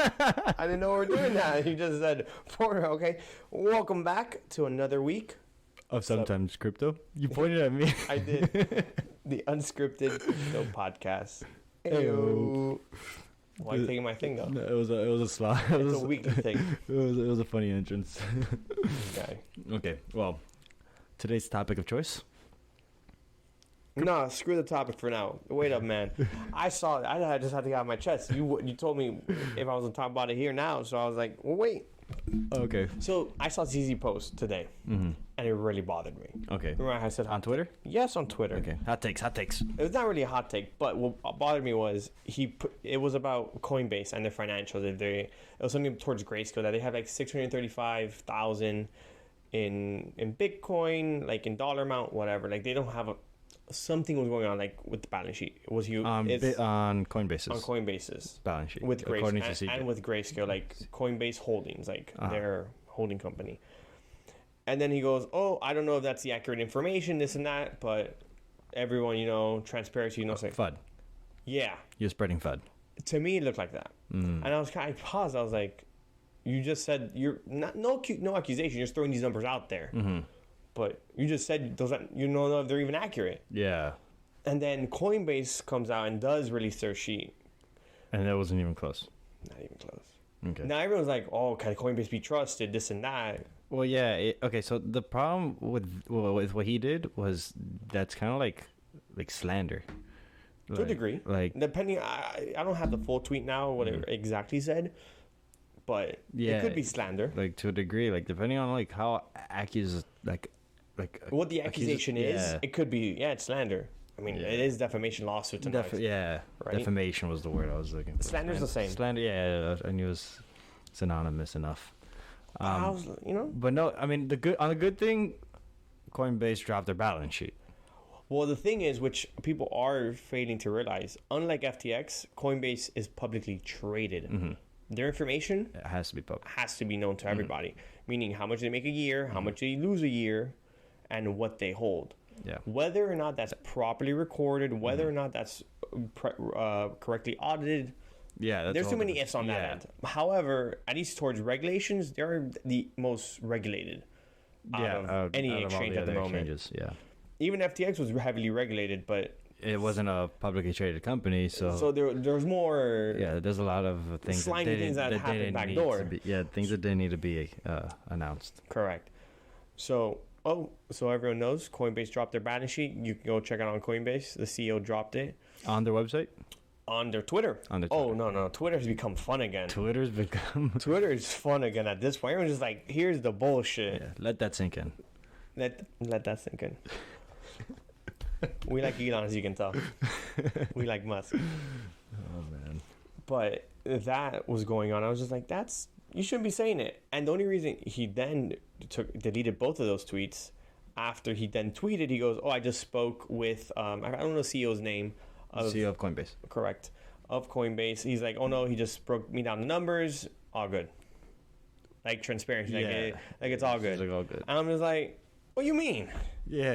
I didn't know we were doing that. He just said, Porter, okay. Welcome back to another week of Sometimes Crypto. You pointed at me. I did. The Unscripted Crypto Podcast. Ayo. Why are you taking my thing, though? No, it was a slot. It's a weekly thing. It was a funny entrance. Okay. Okay, well, today's topic of choice. No, screw the topic for now. Wait up, man. I saw it. I just had to get out my chest. You told me if I was going to talk about it here now, so I was like, well, wait. Okay. So I saw CZ post today, and it really bothered me. Okay. Remember I said on Twitter? Yes, on Twitter. Okay. Hot takes. It was not really a hot take, but what bothered me was it was about Coinbase and their financials. It was something towards Grayscale that they have like 635,000 in Bitcoin, like in dollar amount, whatever. Like they don't have something was going on like with the balance sheet. It was on Coinbase's balance sheet with Grayscale and with Grayscale, like Coinbase Holdings, like their holding company. And then he goes, "Oh, I don't know if that's the accurate information, this and that, but everyone, transparency, like FUD. Yeah, you're spreading FUD. To me, it looked like that, and I paused. I was like, "You just said you're not no accusation. You're just throwing these numbers out there." But you just said those. You don't know if they're even accurate. Yeah. And then Coinbase comes out and does release their sheet, and that wasn't even close. Not even close. Okay. Now everyone's like, "Oh, can Coinbase be trusted? This and that." Well, yeah. Okay. So the problem with what he did was that's kind of like slander. To a degree, like depending. I don't have the full tweet now. What it exactly said. But it could be slander, like to a degree, like depending on like how what the accusation is. It could be it's slander. I mean, it is defamation lawsuit tonight. Right? Defamation was the word I was looking for. Slander's the same. Slander, I knew it was synonymous enough. But no, I mean the good thing, Coinbase dropped their balance sheet. Well, the thing is, which people are failing to realize, unlike FTX, Coinbase is publicly traded. Their information has to be public. Has to be known to everybody, meaning how much they make a year, how much they lose a year, and what they hold. Yeah. Whether or not that's properly recorded, whether or not that's correctly audited. Yeah, there's too many ifs on that end. However, at least towards regulations, they're the most regulated out of any exchange at the moment. Yeah. Even FTX was heavily regulated, but it wasn't a publicly traded company, so there's more. Yeah, there's a lot of things that happen backdoor. Things that didn't need to be announced. Correct. So everyone knows Coinbase dropped their balance sheet. You can go check it out on Coinbase. The CEO dropped it on their website, on their Twitter. Oh no, Twitter has become fun again. Twitter is fun again at this point. Everyone's just like, here's the bullshit. Yeah, let that sink in. Let that sink in. We like Elon, as you can tell. We like Musk. Oh, man. But that was going on. I was just like, you shouldn't be saying it. And the only reason he then deleted both of those tweets, after he then tweeted, he goes, I just spoke with, I don't know the CEO's name. CEO of Coinbase. Correct. Of Coinbase. He's like, oh no, he just broke me down the numbers. All good. Like transparency. It's all good. Like all good. And I'm just like, what do you mean? Yeah.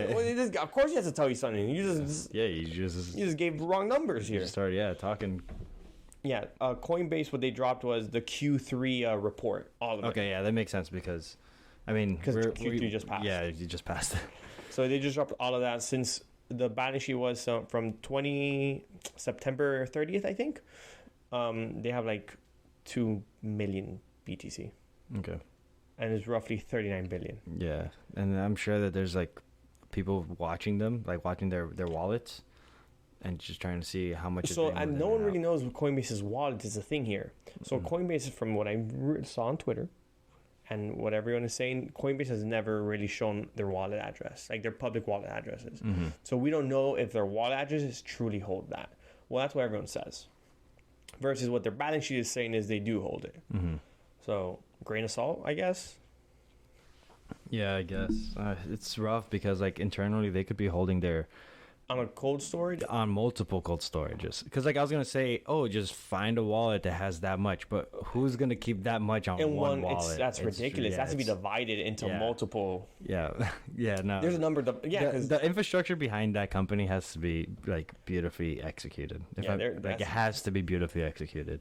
Of course he has to tell you something. You just gave the wrong numbers here. You started talking. Yeah, Coinbase, what they dropped was the Q3 report. All of it. Okay, yeah, that makes sense because Q3 just passed. Yeah, you just passed it. So they just dropped all of that since the balance sheet was from September 30th, I think. They have like 2 million BTC. Okay. And it's roughly 39 billion. Yeah, and I'm sure that there's like people watching them, like watching their wallets, and just trying to see how much. And no one really knows what Coinbase's wallet is a thing here. So Coinbase, from what I saw on Twitter, and what everyone is saying, Coinbase has never really shown their wallet address, like their public wallet addresses. So we don't know if their wallet addresses truly hold that. Well, that's what everyone says. Versus what their balance sheet is saying is they do hold it. So, grain of salt, I guess. Yeah, I guess. It's rough because, like, internally they could be holding their On a cold storage? On multiple cold storages. Because, like, I was going to say, just find a wallet that has that much. But who's going to keep that much on one wallet? That's ridiculous. It has to be divided into multiple. Yeah. Yeah, no. There's a number. The infrastructure behind that company has to be, like, beautifully executed. It has to be beautifully executed.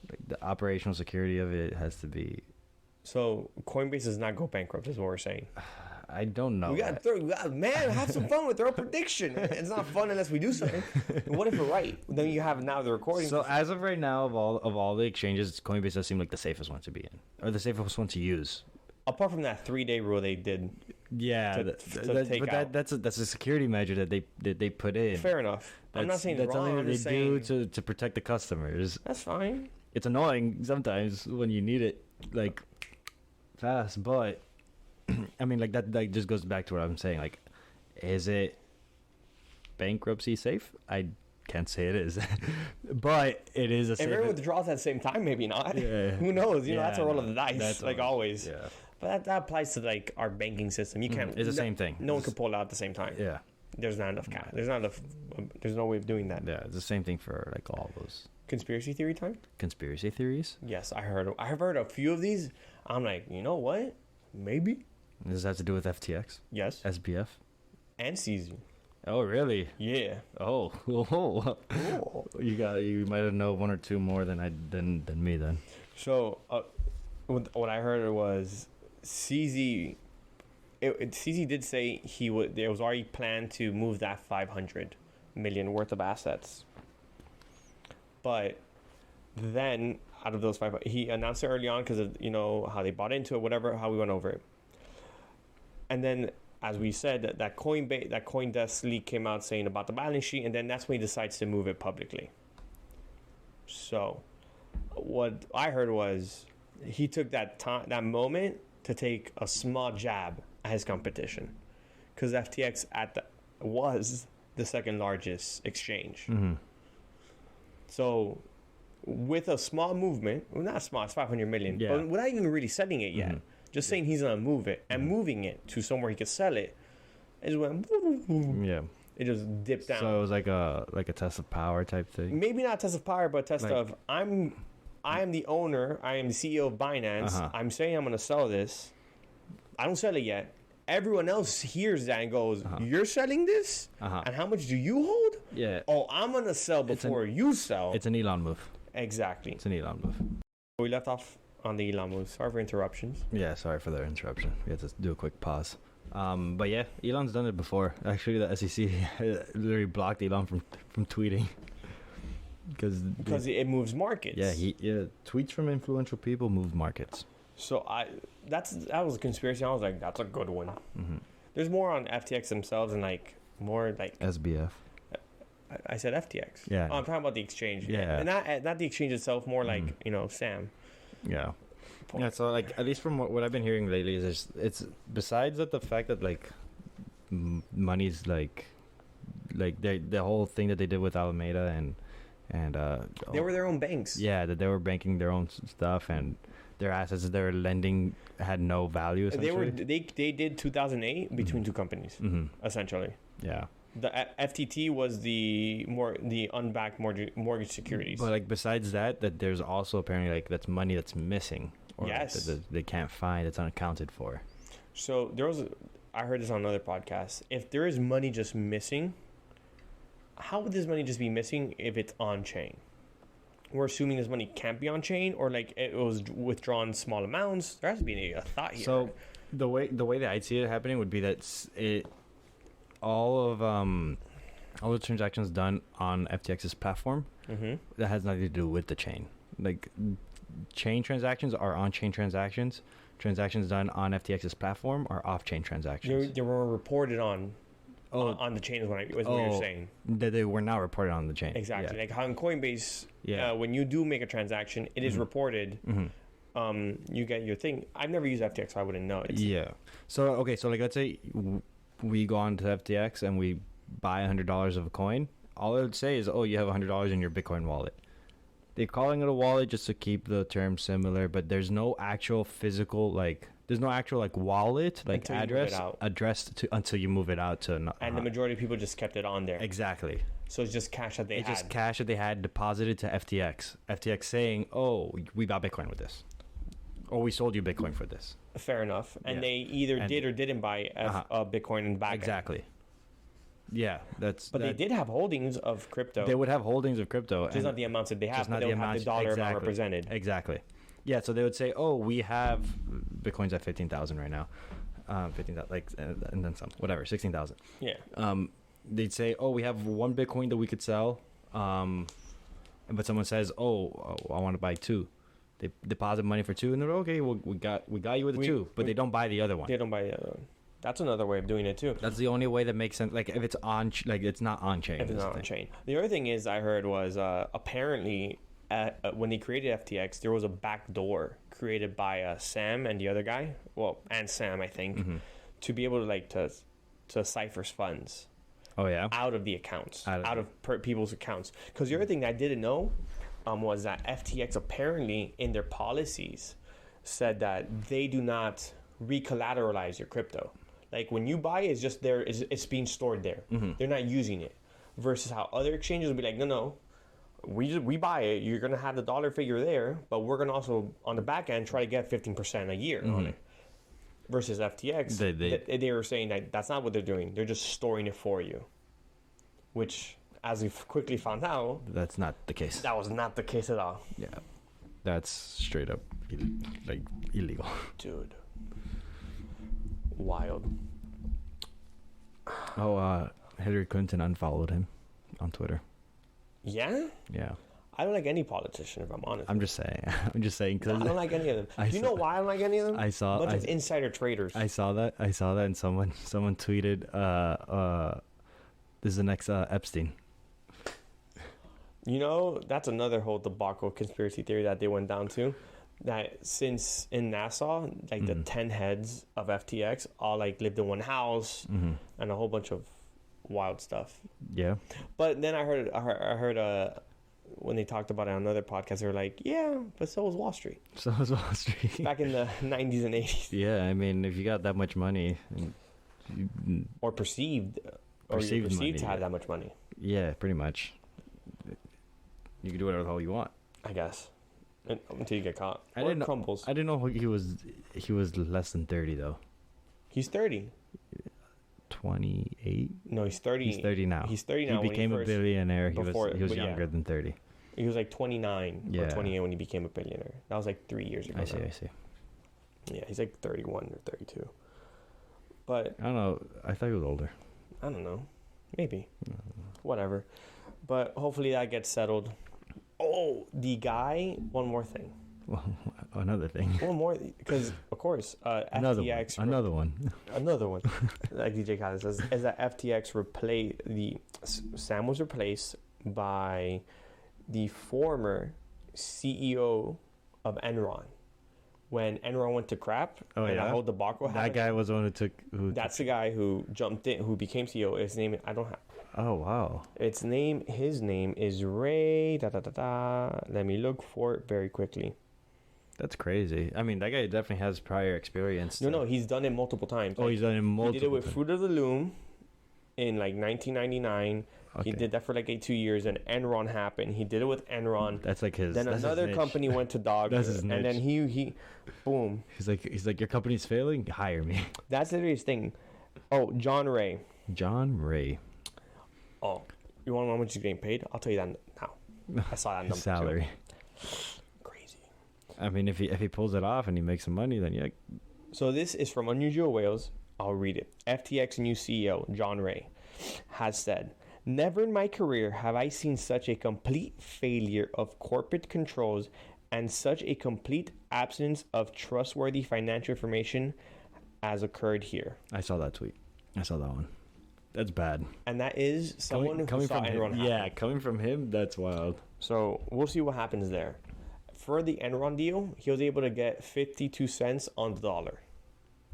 Like the operational security of it has to be. So Coinbase does not go bankrupt, is what we're saying. I don't know. Man, have some fun with our prediction. It's not fun unless we do something. What if we're right? Then you have now the recording. So as of right now, of all the exchanges, Coinbase does seem like the safest one to be in, or the safest one to use. Apart from that 3-day rule they did. Yeah, that's a security measure that they put in. Fair enough. I'm not saying that's wrong. something I'm that just they saying do to protect the customers. that's fine. It's annoying sometimes when you need it like fast, but I mean, like that just goes back to what I'm saying. Like, is it bankruptcy safe? I can't say it is, but it is a. If everyone withdraws at the same time, maybe not. Yeah. Who knows? You know, that's a roll of the dice, That's like always. Yeah, But that applies to like our banking system. You can't. it's the same thing. No one can pull it out at the same time. Yeah, There's not enough cash. There's not enough. There's no way of doing that. yeah, it's the same thing for like all those Conspiracy theory time. conspiracy theories. Yes, I've heard a few of these. I'm like, you know what? Maybe. Does this have to do with FTX, Yes. SBF? And CZ. Oh, really? Yeah. Oh, you might have known one or two more than me then. So, what I heard was CZ. CZ did say there was already planned to move that 500 million worth of assets. But then, out of those 500, he announced it early on because of, you know, how they bought into it, whatever, how we went over it. And then, as we said, that CoinDesk leak came out saying about the balance sheet, and then that's when he decides to move it publicly. So, what I heard was he took that moment to take a small jab at his competition, because FTX was the second largest exchange. Mm-hmm. So, with a small movement, well, not small, it's 500 million, Yeah. but without even really selling it yet, just saying he's gonna move it and moving it to somewhere he could sell it, it just went, Yeah. it just dipped down. So it was like a test of power type thing. Maybe not a test of power, but a test Like- of I am the owner, I am the CEO of Binance. Uh-huh. I'm saying I'm gonna sell this. I don't sell it yet. Everyone else hears that and goes, "You're selling this, and how much do you hold?" Yeah. Oh, I'm gonna sell before you sell. It's an Elon move. Exactly. It's an Elon move. We left off on the Elon move. Sorry for interruptions. Yeah, sorry for the interruption. We had to do a quick pause. But yeah, Elon's done it before. Actually, the SEC literally blocked Elon from tweeting because It moves markets. yeah, tweets from influential people move markets. So that was a conspiracy. I was like, that's a good one. Mm-hmm. There's more on FTX themselves and like more like SBF. I said FTX. Yeah. Oh, I'm talking about the exchange. Yeah. And not the exchange itself. More like Sam. Yeah. Yeah, so like at least from what I've been hearing lately is it's besides that the fact that like money's like the whole thing that they did with Alameda and They were their own banks. yeah, that they were banking their own stuff and their assets that they were lending had no value essentially. They did 2008 between two companies essentially. Yeah. The FTT was the unbacked mortgage securities. But like besides that there's also apparently like that's money that's missing or Yes. that they can't find, it's unaccounted for. So I heard this on another podcast. If there is money just missing, how would this money just be missing if it's on chain? We're assuming this money can't be on chain, or like it was withdrawn small amounts. There has to be a thought here. So the way that I'd see it happening would be that all the transactions done on FTX's platform that has nothing to do with the chain. Like chain transactions are on-chain transactions. Transactions done on FTX's platform are off-chain transactions. They were reported on the chain is what you're saying. That they were not reported on the chain. Exactly. Yeah. Like how in Coinbase, Yeah. when you do make a transaction, it is reported. You get your thing. I've never used FTX, so I wouldn't know. Yeah. So okay. So like let's say we go on to FTX and we buy $100 of a coin. All it would say is, oh, you have $100 in your Bitcoin wallet. They're calling it a wallet just to keep the term similar, but there's no actual physical wallet Until you move address it out. addressed to until you move it out to. And the majority of people just kept it on there. Exactly. So it's just cash that they It's had. just cash that they had deposited to FTX. FTX saying, "Oh, we bought Bitcoin with this, or we sold you Bitcoin for this." Fair enough. And Yeah. they either did or didn't buy Bitcoin in the back end. Exactly. Yeah, But they did have holdings of crypto. They would have holdings of crypto. Just not the amounts that they have, but they would have the dollar amount represented. Exactly. Yeah, so they would say, oh, we have Bitcoin's at 15,000 right now. 15,000, like, and then some, whatever, 16,000. Yeah. They'd say, oh, we have one Bitcoin that we could sell. But someone says, oh, I want to buy 2. They deposit money for 2, and they're okay. Well, we got you with the 2, but they don't buy the other one. They don't buy the other one. That's another way of doing it too. That's the only way that makes sense. Like if it's on, like it's not on chain. If it's not on chain. The other thing is I heard was apparently when they created FTX, there was a back door created by Sam and the other guy. Well, and Sam, I think, to be able to to cipher funds. Oh yeah. Out of the accounts, out of people's accounts. Because the other thing that I didn't know was that FTX apparently in their policies said that they do not recollateralize your crypto. Like when you buy it, it's just there. It's being stored there. They're not using it. Versus how other exchanges will be like, no, we buy it. You're gonna have the dollar figure there, but we're gonna also on the back end try to get 15% a year on it. Versus FTX, they were saying that that's not what they're doing. They're just storing it for you. Which, as we've quickly found out, that's not the case. That was not the case at all. Yeah, that's straight up like illegal, dude. Wild. Oh, Hillary Clinton unfollowed him on Twitter. Yeah? Yeah. I don't like any politician, if I'm honest. I'm just saying. Cause I don't like any of them. You know why I don't like any of them? I saw a bunch of insider traders. I saw that, and someone tweeted, this is the next Epstein. You know, that's another whole debacle conspiracy theory that they went down to. That since in Nassau, like the 10 heads of FTX all like lived in one house and a whole bunch of wild stuff. Yeah. But then I heard when they talked about it on another podcast, they were like, yeah, but so was Wall Street. So was Wall Street. Back in the 90s and 80s. Yeah, I mean, if you got that much money. Or perceived money, to have that much money. Yeah, pretty much. You can do whatever the hell you want. I guess. Until you get caught. I didn't crumbles. I didn't know he was less than 30 though. He's 30. 28? No, he's 30. He's 30 now. He's 30 now. He became a billionaire. He was younger than 30. He was like 29 or 28 when he became a billionaire. That was like 3 years ago. I see. Yeah, he's like 31 or 32. But I don't know. I thought he was older. I don't know. Maybe. Whatever. But hopefully that gets settled. Oh, the guy. One more thing. Well, another thing. One more, because of course, FTX. Another one. Like DJ Khaled says, is that FTX Sam was replaced by the former CEO of Enron. When Enron went to crap, that whole debacle happened. That guy was the one who took. That's the guy who jumped in, who became CEO. His name, I don't have. Oh wow. His name is Ray. Let me look for it very quickly. That's crazy. I mean, that guy definitely has prior experience. No, he's done it multiple times. Oh, he's done it multiple times. He did it with Fruit of the Loom in like 1999. Okay. He did that for like 2 years, and Enron happened. He did it with Enron. That's like his. Then another company went to dog. That's his niche. And then he, boom. He's like, your company's failing. Hire me. That's the serious thing. Oh, John Ray. Oh, you want to know how much he's getting paid? I'll tell you that now. I saw that number. Salary. Crazy. I mean, if he pulls it off and he makes some money, then yeah. So this is from Unusual Whales. I'll read it. FTX new CEO John Ray has said, "Never in my career have I seen such a complete failure of corporate controls and such a complete absence of trustworthy financial information as occurred here." I saw that tweet. I saw that one. That's bad. And that is someone coming who saw from Enron him. Yeah, coming from him, that's wild. So we'll see what happens there. For the Enron deal, he was able to get 52 cents on the dollar.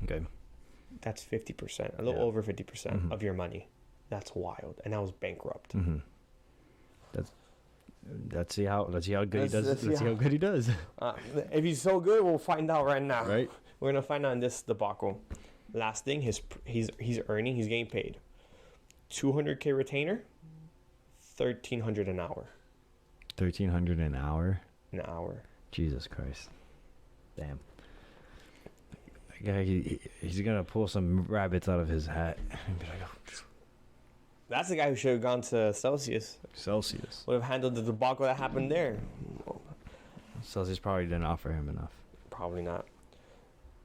Okay. That's 50%, a little over 50% of your money. That's wild. And I was bankrupt. Mm-hmm. Let's see how good he does. Let's see how good he does. If he's so good, we'll find out right now. Right. We're gonna find out in this debacle. Last thing, he's getting paid. 200K retainer, 1,300 an hour. 1,300 an hour. An hour. Jesus Christ. Damn. That guy, he's gonna pull some rabbits out of his hat and be like, oh. That's the guy who should have gone to Celsius. Celsius. Would have handled the debacle that happened there. Celsius probably didn't offer him enough. Probably not.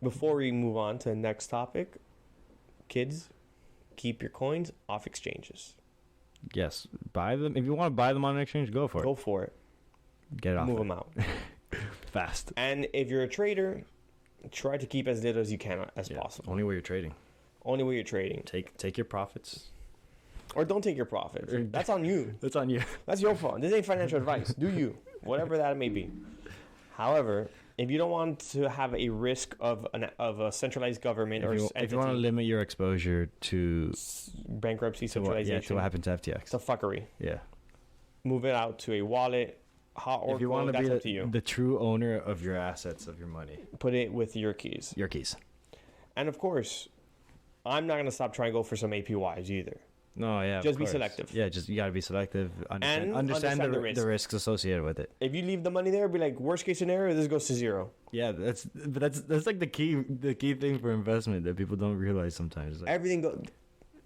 Before we move on to the next topic, kids, keep your coins off exchanges. Yes, buy them. If you want to buy them on an exchange, go for it. Go for it. Get it off. Move it. them out. Fast. And if you're a trader, try to keep as little as you can as possible. Only way you're trading. Only way you're trading. Take your profits. Or don't take your profits. That's on you. That's on you. That's your fault. This ain't financial advice. Do you. Whatever that may be. However, if you don't want to have a risk of a centralized government if you want to limit your exposure to bankruptcy, to centralization, what happened to FTX. it's a fuckery. Yeah. Move it out to a wallet, hot or if you cold, want to that's be up to you. the true owner of your assets, of your money, Put it with your keys. your keys. And of course, I'm not going to stop trying to go for some APYs either. No, yeah. Just of be course. selective. Yeah, just you got to be selective. And Understand understand the risks associated with it. If you leave the money there, be like, worst case scenario, this goes to zero. Yeah, that's like the key thing for investment that people don't realize sometimes. Like,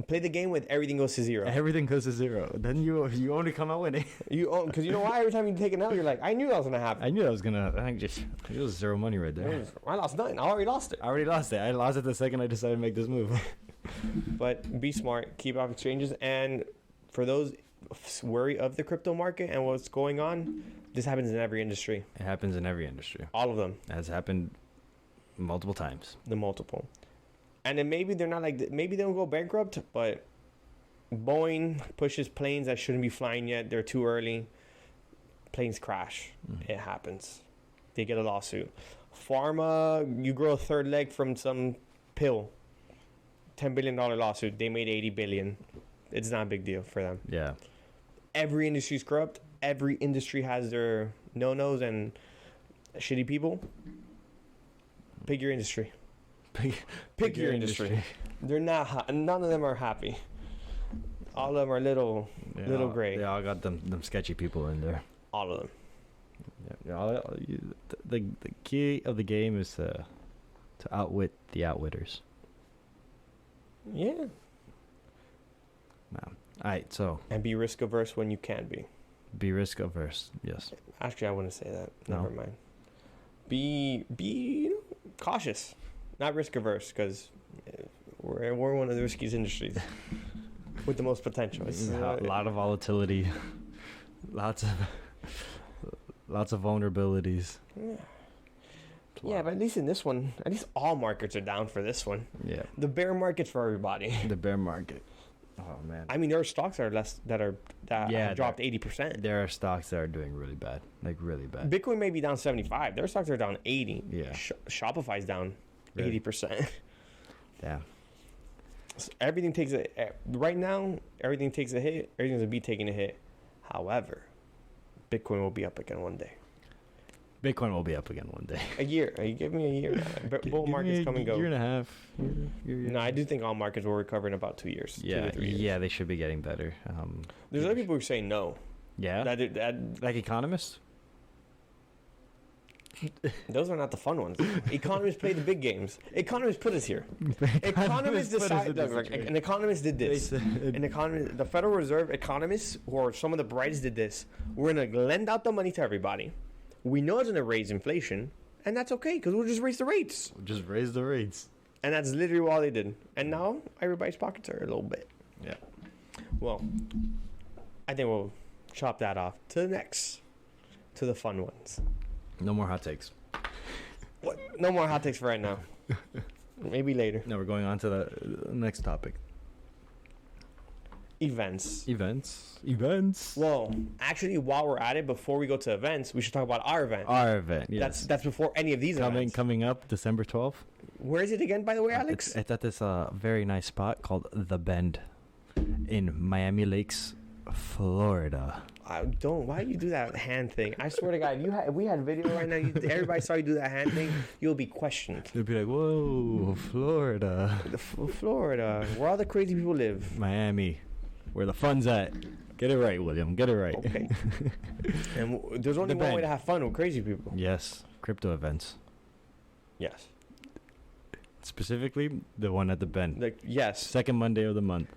Play the game with everything goes to zero. everything goes to zero. Then you only come out winning. Because you know why? Every time you take an L, you're like, I knew that was going to happen. I knew I was gonna. It was zero money right there. I lost nothing. I already lost it. I already lost it. I lost it the second I decided to make this move. But be smart, keep off exchanges, and for those worry of the crypto market and what's going on, this happens in every industry. It happens in every industry. All of them. It has happened multiple times. The multiple. And then maybe they're not maybe they don't go bankrupt, but Boeing pushes planes that shouldn't be flying yet. They're too early. Planes crash. Mm-hmm. It happens. They get a lawsuit. Pharma, you grow a third leg from some pill. $10 billion lawsuit. They made $80 billion. It's not a big deal for them. Yeah. Every industry is corrupt. Every industry has their no-nos and shitty people. Pick your industry. Pick your industry. They're not. None of them are happy. All of them are little gray. They all got them sketchy people in there. All of them. The key of the game is to outwit the outwitters. Yeah. All right, so And be risk averse when you can be. be risk averse. Yes. Actually, I wouldn't say that. No. Never mind. Be cautious, not risk averse, because we're one of the riskiest industries with the most potential. It's, A lot of volatility, lots of vulnerabilities. Yeah, but at least in this one, at least all markets are down for this one. Yeah. The bear market's for everybody. The bear market. Oh man. I mean, there are stocks that have dropped 80%. There are stocks that are doing really bad, like really bad. Bitcoin may be down 75. Their stocks are down 80. Yeah. Shopify's down Really? 80%. Yeah. So everything takes right now. Everything takes a hit. Everything's gonna be taking a hit. However, Bitcoin will be up again one day. Bitcoin will be up again one day. A year. You give me a year. Bull markets come and go. Year and a half. No, I do think all markets will recover in about 2 years. 2 Yeah, to 3 years. yeah, they should be getting better. There's other people who say no. Yeah. Like economists. Those are not the fun ones. Economists play the big games. Economists put us here. Economists decide. An economist did this. The Federal Reserve economists, who are some of the brightest, did this. We're gonna lend out the money to everybody. We know it's gonna raise inflation, and that's okay because we'll just raise the rates. Just raise the rates. And that's literally all they did. And now everybody's pockets are a little bit. Yeah. Well, I think we'll chop that off to the fun ones. No more hot takes. What? No more hot takes for right now. Maybe later. No, we're going on to the next topic. Events. Well, actually, while we're at it, before we go to events, we should talk about our event. Our event, yes. That's before any of these events. Coming up December 12th. Where is it again, by the way, Alex? It's at this very nice spot called The Bend in Miami Lakes, Florida. Why do you do that hand thing? I swear to God, if we had video right now, everybody saw you do that hand thing, you'll be questioned. They'll be like, whoa, Florida. Florida, where all the crazy people live. Miami, where the fun's at. Get it right, William. Get it right. Okay. And there's only one way to have fun with crazy people. Yes, crypto events. Yes. Specifically, the one at The Bend. Yes. Second Monday of the month.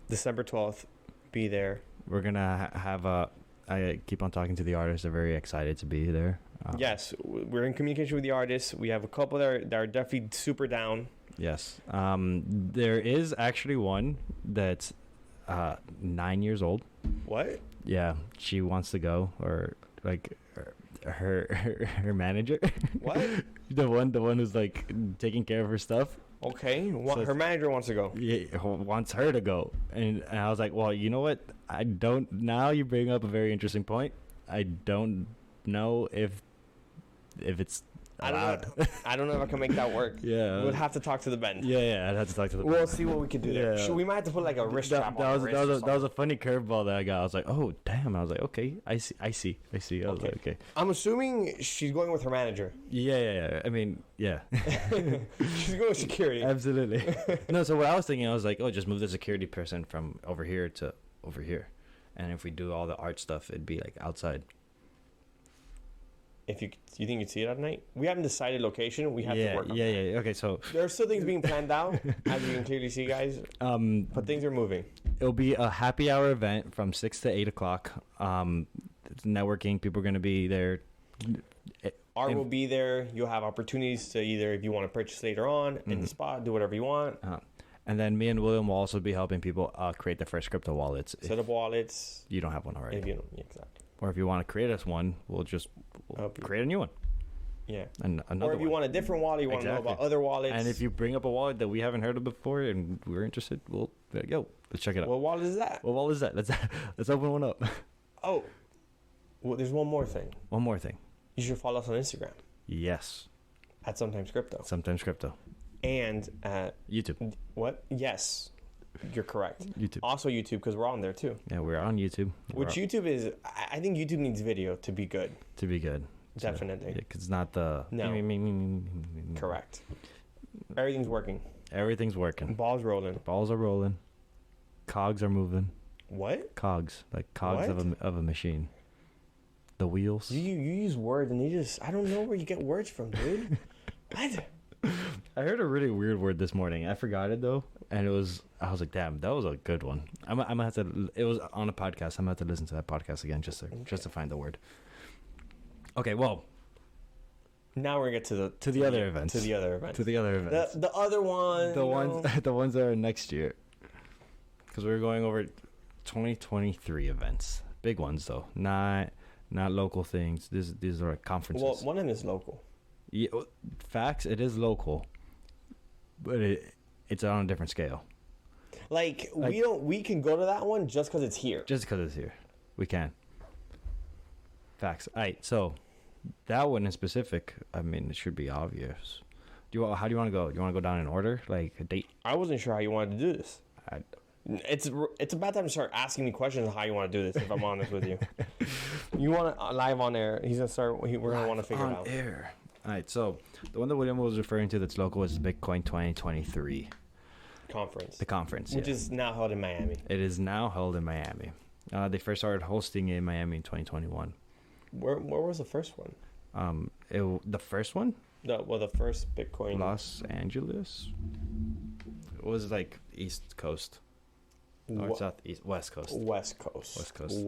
December 12th, be there. We're gonna have a. I keep on talking to the artists. They're very excited to be there. Yes, we're in communication with the artists. We have a couple that are definitely super down. Yes. There is actually one that's 9 years old. What? Yeah, she wants to go, or like her manager. What? the one who's like taking care of her stuff. Okay, So her manager wants to go. Yeah, wants her to go, and I was like, well, you know what? I don't. Now you bring up a very interesting point. I don't know if it's allowed. I don't know if I can make that work. Yeah, We'd have to talk to the band. Yeah, I'd have to talk to the. We'll see what we can do there. Yeah. We might have to put like a wrist strap that on. that was a funny curveball that I got. I was like, oh damn! I was like, okay, I see. I was like, okay. I'm assuming she's going with her manager. Yeah. I mean, yeah. She's going with security. Absolutely. No, so what I was thinking, I was like, oh, just move the security person from over here to over here, and if we do all the art stuff, it'd be like outside. If you think you'd see it at night, we haven't decided location. We have to work on that. Yeah. Okay, so There are still things being planned out, as you can clearly see, guys. But things are moving. it'll be a happy hour event from 6 to 8 o'clock. It's networking. People are going to be there. Art will be there. You'll have opportunities to either, if you want to purchase later on in the spot, do whatever you want. And then me and William will also be helping people create their first crypto wallets. Set up wallets. You don't have one already. If you don't, yeah, exactly. Or if you want to create us one, we'll create a new one. Yeah. And another or if you want a different wallet, you want to know about other wallets. And if you bring up a wallet that we haven't heard of before and we're interested, we'll be like, yo, let's check it out. What wallet is that? What wallet is that? Let's open one up. Oh, well, there's one more thing. One more thing. You should follow us on Instagram Yes. at Sometimes Crypto. Sometimes Crypto. And at YouTube. What? Yes, you're correct. YouTube. Also YouTube, because we're on there too. Yeah, we're on YouTube. YouTube is, I think YouTube needs video to be good. To be good. Definitely. Yeah, because it's not the... No. Correct. Everything's working. Everything's working. Balls rolling. Balls are rolling. Cogs are moving. What? Cogs. Like cogs What? of a machine. The wheels. You use words and I don't know where you get words from, dude. What? I heard a really weird word this morning. I forgot it though, and I was like, "Damn, that was a good one." I'm gonna have to. It was on a podcast. I'm gonna have to listen to that podcast again just to find the word. Okay, well, now we're gonna get to the other events. To the other events. To the other events. The other one. The ones that are next year. Because we're going over 2023 events, big ones though, not local things. These are conferences. Well, one of them is local. Yeah, facts. It is local, but it's on a different scale. Like we can go to that one just because it's here. Just because it's here, we can. Facts. All right, so that one in specific, I mean, it should be obvious. How do you want to go? Do you want to go down in order, like a date? I wasn't sure how you wanted to do this. It's about time to start asking me questions on how you want to do this. If I'm honest with you, you want to live on air. He's gonna start. We're gonna want to figure it out. Air. All right, so the one that William was referring to that's local is Bitcoin 2023 conference. The conference, which is now held in Miami. It is now held in Miami. They first started hosting it in Miami in 2021. Where was the first one? The first one? The first Bitcoin. Los Angeles. It was like East Coast. Or Southeast, West Coast. West Coast. West Coast.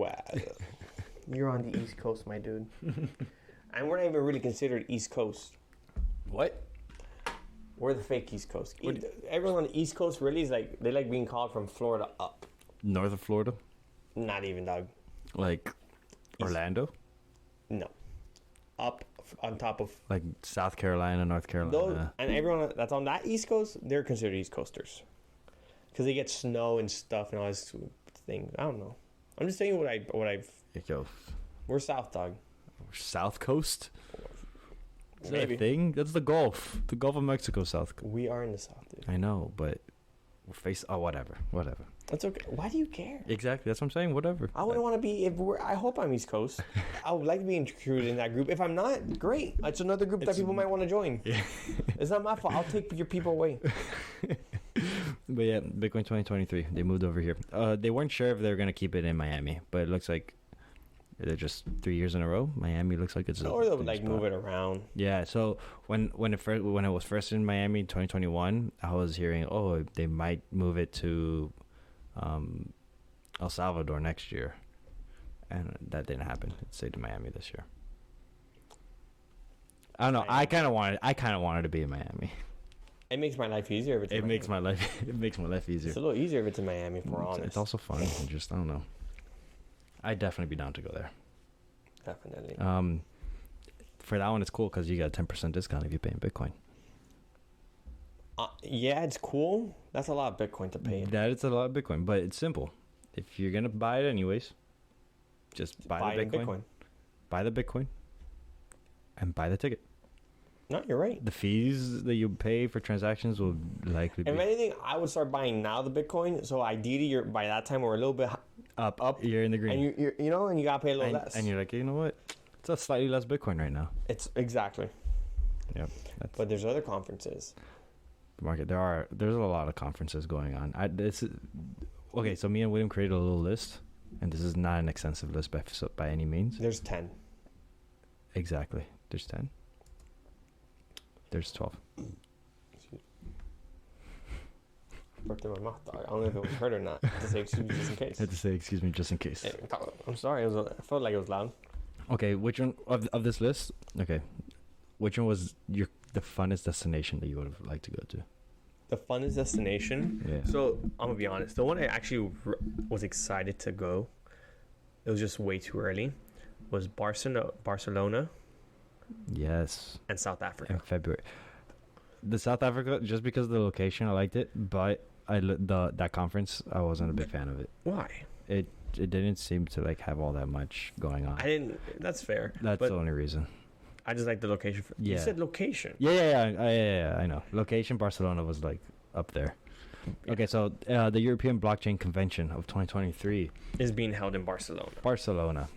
You're on the East Coast, my dude. And we're not even really considered East Coast. What? We're the fake East Coast. Everyone on the East Coast really is like, they like being called from Florida up. North of Florida? Not even, dog. Like East. Orlando? No. Up on top of... Like South Carolina, North Carolina. And everyone that's on that East Coast, they're considered East Coasters. Because they get snow and stuff and all this thing. I don't know. I'm just saying what I've... Yo. We're South, dog. South Coast? Is Maybe. that a thing? That's the Gulf. The Gulf of Mexico, South Coast. We are in the South, dude. I know, but we're whatever. That's okay. Why do you care? Exactly. That's what I'm saying. Whatever. I wouldn't want to be... I hope I'm East Coast. I would like to be included in that group. If I'm not, great. It's another group that people might want to join. Yeah. It's not my fault. I'll take your people away. But yeah, Bitcoin 2023. They moved over here. They weren't sure if they were going to keep it in Miami, but it looks like they're just 3 years in a row. Miami looks like it's or they'll like move it around. Yeah. So when it was first in Miami in 2021, I was hearing, they might move it to El Salvador next year, and that didn't happen. It stayed in Miami this year. I don't know. I kind of wanted to be in Miami. It makes my life easier if it's in Miami. It makes my life easier. It's a little easier if it's in Miami, if we're honest. It's also fun. Just I don't know. I'd definitely be down to go there. Definitely. For that one, it's cool because you get a 10% discount if you pay in Bitcoin. Yeah, it's cool. That's a lot of Bitcoin to pay. That is a lot of Bitcoin, but it's simple. If you're gonna buy it anyways, just buy the Bitcoin. Buy the Bitcoin. And buy the ticket. No, you're right. The fees that you pay for transactions will likely be... If anything, I would start buying now the Bitcoin. So ideally, you're by that time we're a little bit up. You're in the green. And and you gotta pay a little less. And you're like, you know what? It's a slightly less Bitcoin right now. It's exactly. Yep. But there's other conferences. The market. There's a lot of conferences going on. Okay, so me and William created a little list, and this is not an extensive list by any means. There's 10. Exactly. There's 10. There's 12. Burped in my mouth, dog. I don't know if it was heard or not. I had to say excuse me just in case. I had to say excuse me just in case. I'm sorry. I felt like it was loud. Okay, which one of this list? Okay, which one was the funnest destination that you would have liked to go to? The funnest destination? Yeah. So, I'm going to be honest. The one I actually was excited to go, it was just way too early, was Barcelona. Yes. And South Africa. In February. The South Africa, just because of the location, I liked it, but that conference, I wasn't a big fan of it. Why? It didn't seem to like have all that much going on. That's fair. That's the only reason. I just like the location. You said location. Yeah, I know. Location, Barcelona was like up there. Yeah. Okay, so the European Blockchain Convention of 2023 is being held in Barcelona.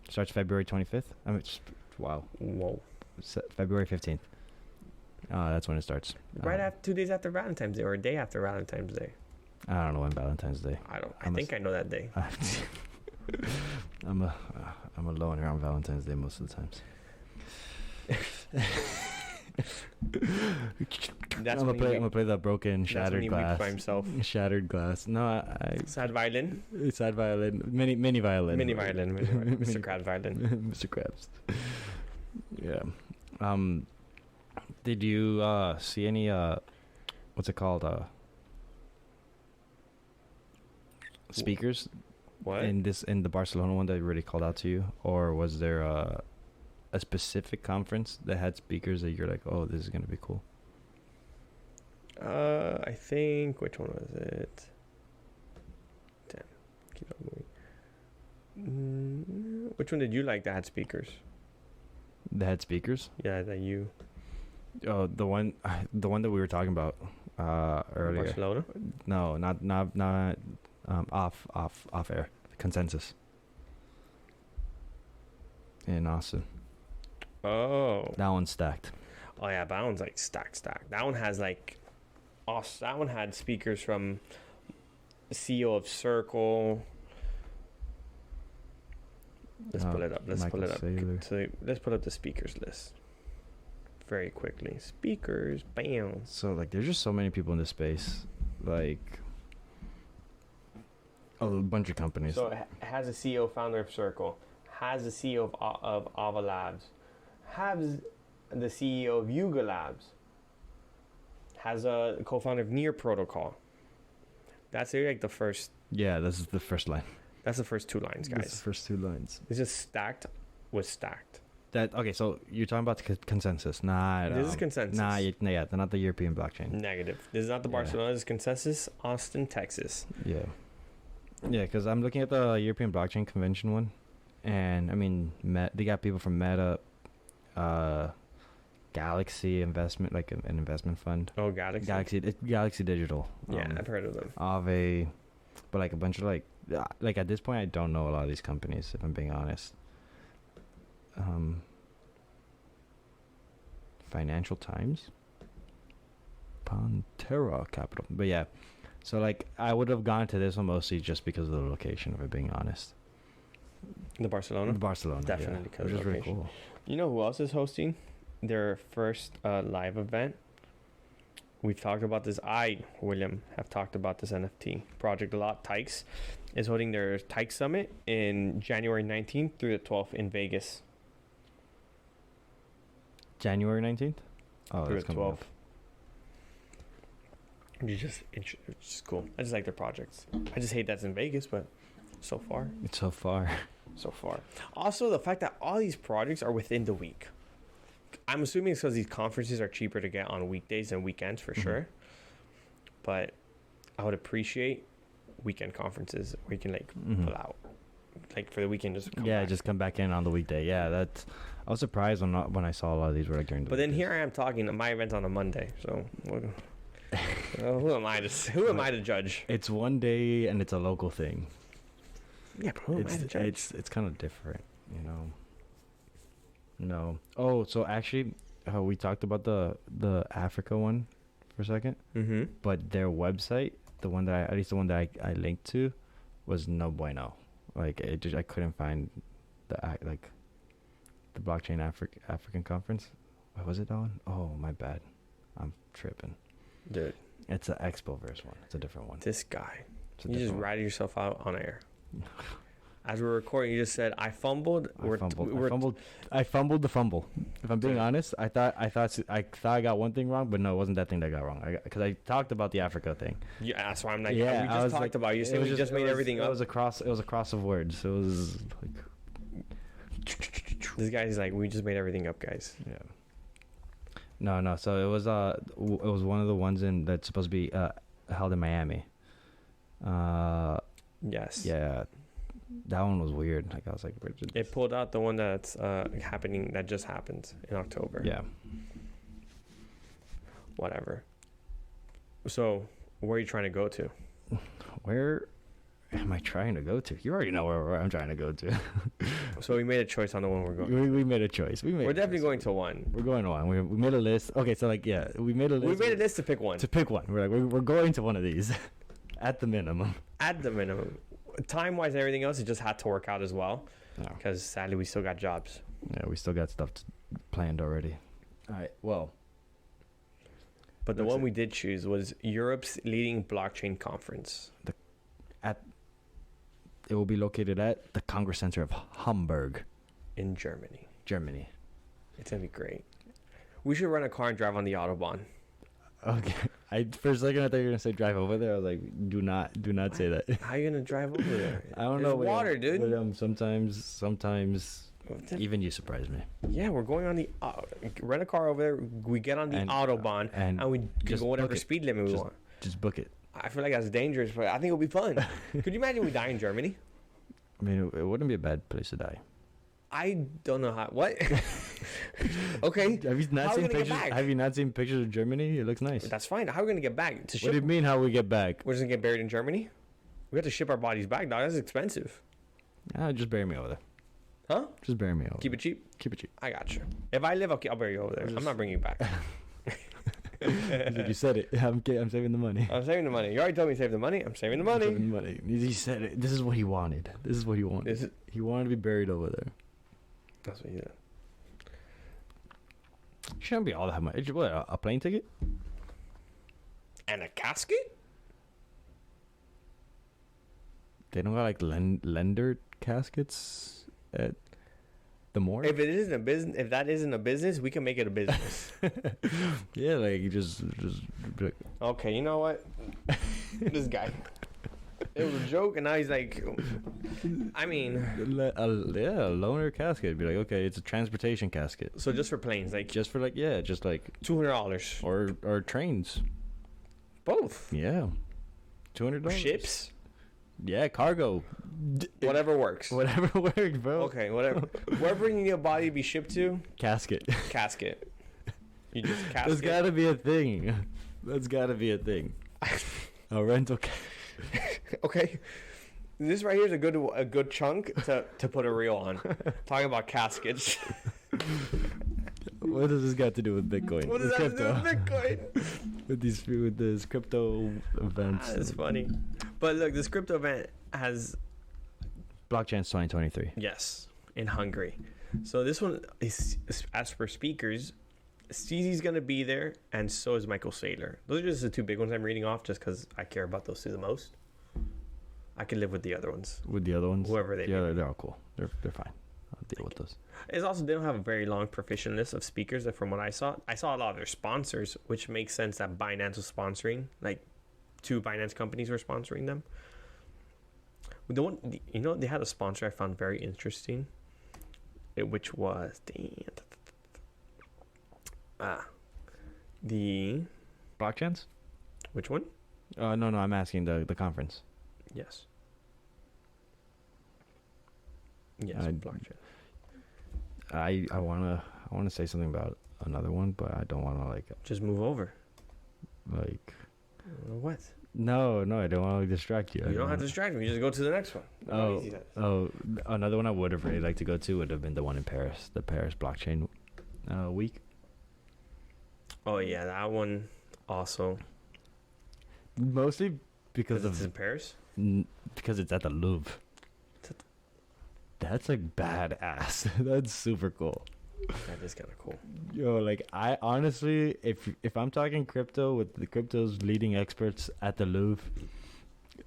Starts February 25th. I mean, wow. Whoa. February 15th. That's when it starts. Right after 2 days after Valentine's Day, or a day after Valentine's Day. I don't know when Valentine's Day. I think I know that day. I'm a loner on Valentine's Day most of the times. I'm gonna play that broken shattered glass. By himself. Shattered glass. No, sad violin. Sad violin. Mini violin. Mini violin. Mr. Krabs violin. Mr. Krabs. Yeah. Did you see any what's it called? Speakers? What? In the Barcelona one that really called out to you, or was there a specific conference that had speakers that you're like, oh, this is gonna be cool? I think, which one was it? Damn, keep on moving. Which one did you like that had speakers? That had speakers? Yeah, that you. Oh, the one that we were talking about earlier. Barcelona? No, not off air. Consensus in Austin. Oh, that one's stacked. Oh yeah, that one's like stacked. That one has like, that one had speakers from the CEO of Circle. Let's pull it up. So let's put up the speakers list very quickly. Speakers, bam. So like, there's just so many people in this space, like a bunch of companies. So it has a CEO, founder of Circle, has the CEO of Ava Labs, has the CEO of Yuga Labs, has a co-founder of Near Protocol. That's like the first. Yeah, this is the first line. That's the first two lines, guys. That's the first two lines. It's just stacked with stacked. Okay, so you're talking about the consensus. Nah, this is consensus. They're not the European blockchain. Negative. This is not the Barcelona. This is consensus. Austin, Texas. Yeah, because I'm looking at the European Blockchain Convention one, and I mean, they got people from Meta, Galaxy Investment, like an investment fund. Oh, Galaxy. Galaxy Digital. Yeah, I've heard of them. Aave, but like a bunch of like at this point, I don't know a lot of these companies, if I'm being honest. Financial Times, Pantera Capital, but yeah. So like, I would have gone to this one mostly just because of the location, if I'm being honest. The Barcelona? Definitely because of the location. Really cool. You know who else is hosting their first live event? we've talked about this. William, have talked about this NFT project a lot. Tykes is holding their Tyke Summit in January 19th through the 12th in Vegas. January 19th? Oh, Through that's the coming 12th. up. It's just cool. I just like their projects. I just hate that's in Vegas, but so far. It's so far. So far. Also, the fact that all these projects are within the week. I'm assuming it's because these conferences are cheaper to get on weekdays than weekends for sure. But I would appreciate weekend conferences where you can like pull out, like for the weekend just come back. Just come back in on the weekday. Yeah, that's. I was surprised when I saw a lot of these were like during the. But then here I am talking. My event's on a Monday, so who am I to judge? It's one day and it's a local thing. Yeah, but who am I to judge? It's kind of different, you know. No. Oh, so actually, we talked about the Africa one for a second. Mm-hmm. But their website, the one that I linked to, was no bueno. Like I couldn't find the blockchain African conference. What was it on? Oh, my bad. I'm tripping. Dude, it's an Expoverse one. It's a different one. This guy, you just ratted yourself out on air. As we're recording, you just said, I fumbled. I fumbled the fumble. If I'm being honest, I thought I got one thing wrong, but no, it wasn't that thing that got wrong. Because I talked about the Africa thing. Yeah, that's why I'm like, yeah, we just talked about it. You said we just made everything up. It was a cross of words. It was like... This guy's like, we just made everything up, guys. Yeah. No. So it was one of the ones that's supposed to be held in Miami. Yes. Yeah. That one was weird. Like I was like, it pulled out the one that's happening, that just happened in October. Yeah. Whatever. So, where are you trying to go to? Where am I trying to go to? You already know where I'm trying to go to. So we made a choice on the one we're going. We made a choice. We're definitely going to one. We're going to one. We made a list. Okay, so like we made a list. We made a list to pick one. We're like we're going to one of these, at the minimum. At the minimum. Time wise and everything else, it just had to work out as well. Because sadly we still got jobs. Yeah, we still got stuff planned already. All right. Well. But the one we did choose was Europe's leading blockchain conference. It will be located at the Congress Center of Hamburg. In Germany. It's going to be great. We should rent a car and drive on the Autobahn. Okay. For a second, I thought you were going to say drive over there. I was like, do not say that. How are you going to drive over there? I don't know. There's water, dude. But, sometimes, even you surprise me. Yeah, we're going on the... rent a car over there. We get on the Autobahn, and we can go whatever speed limit we want. Just book it. I feel like that's dangerous, but I think it'll be fun. Could you imagine we die in Germany? I mean, it wouldn't be a bad place to die. I don't know how. What? Okay. Have you not seen pictures? Have you not seen pictures of Germany? It looks nice. That's fine. How are we gonna get back? What do you mean? How we get back? We're just gonna get buried in Germany? We have to ship our bodies back, dog. That's expensive. Just bury me over there. Huh? Just bury me over. Keep it cheap. Keep it cheap. I got you. If I live, I'll bury you over there. I'm not bringing you back. You said it. I'm saving the money. I'm saving the money. You already told me to save the money. I'm saving the money. He said it. This is what he wanted. He wanted to be buried over there. That's what he said. Shouldn't be all that much. What, a plane ticket? And a casket? They don't got like lender caskets at the morgue? If that isn't a business, we can make it a business. Yeah, like you just like, okay, you know what? This guy. It was a joke, and now he's like, I mean, a loaner casket. Be like, okay, it's a transportation casket. So just for planes, like just for like $200 or trains. Both. Yeah, $200. Ships. Yeah, cargo. Whatever works. Whatever works, bro. Okay, whatever. Wherever you need a body to be shipped to. Casket. You just casket. There's gotta be a thing. A rental. Okay, this right here is a good chunk to put a reel on. Talking about caskets. What does this got to do with Bitcoin? What does that have to do with Bitcoin? with this crypto events. That's funny. But look, this crypto event has Blockchain's 2023. Yes, in Hungary. So this one is, as per speakers, CZ's gonna be there, and so is Michael Saylor. Those are just the two big ones I'm reading off, just because I care about those two the most. I can live with the other ones. With the other ones, Whoever they yeah, be. they're all cool. They're fine. I'll deal with those. It's also, they don't have a very long proficient list of speakers. That from what I saw a lot of their sponsors, which makes sense that Binance was sponsoring. Like, 2 Binance companies were sponsoring them. The one, they had a sponsor I found very interesting, which was the Blockchains? which one? No, I'm asking the conference. Yes. Yes, I- blockchain. I wanna say something about another one, but I don't wanna Just move over. What? No, I don't want to distract you. You don't have to distract me. You just go to the next one. How easy that is. Another one I would have really liked to go to would have been the one in Paris, the Paris blockchain week. Oh yeah, that one also. Mostly because It's in Paris. because it's at the Louvre. That's like badass. That's super cool. That is kind of cool. Yo, I honestly, if I'm talking crypto with the crypto's leading experts at the Louvre,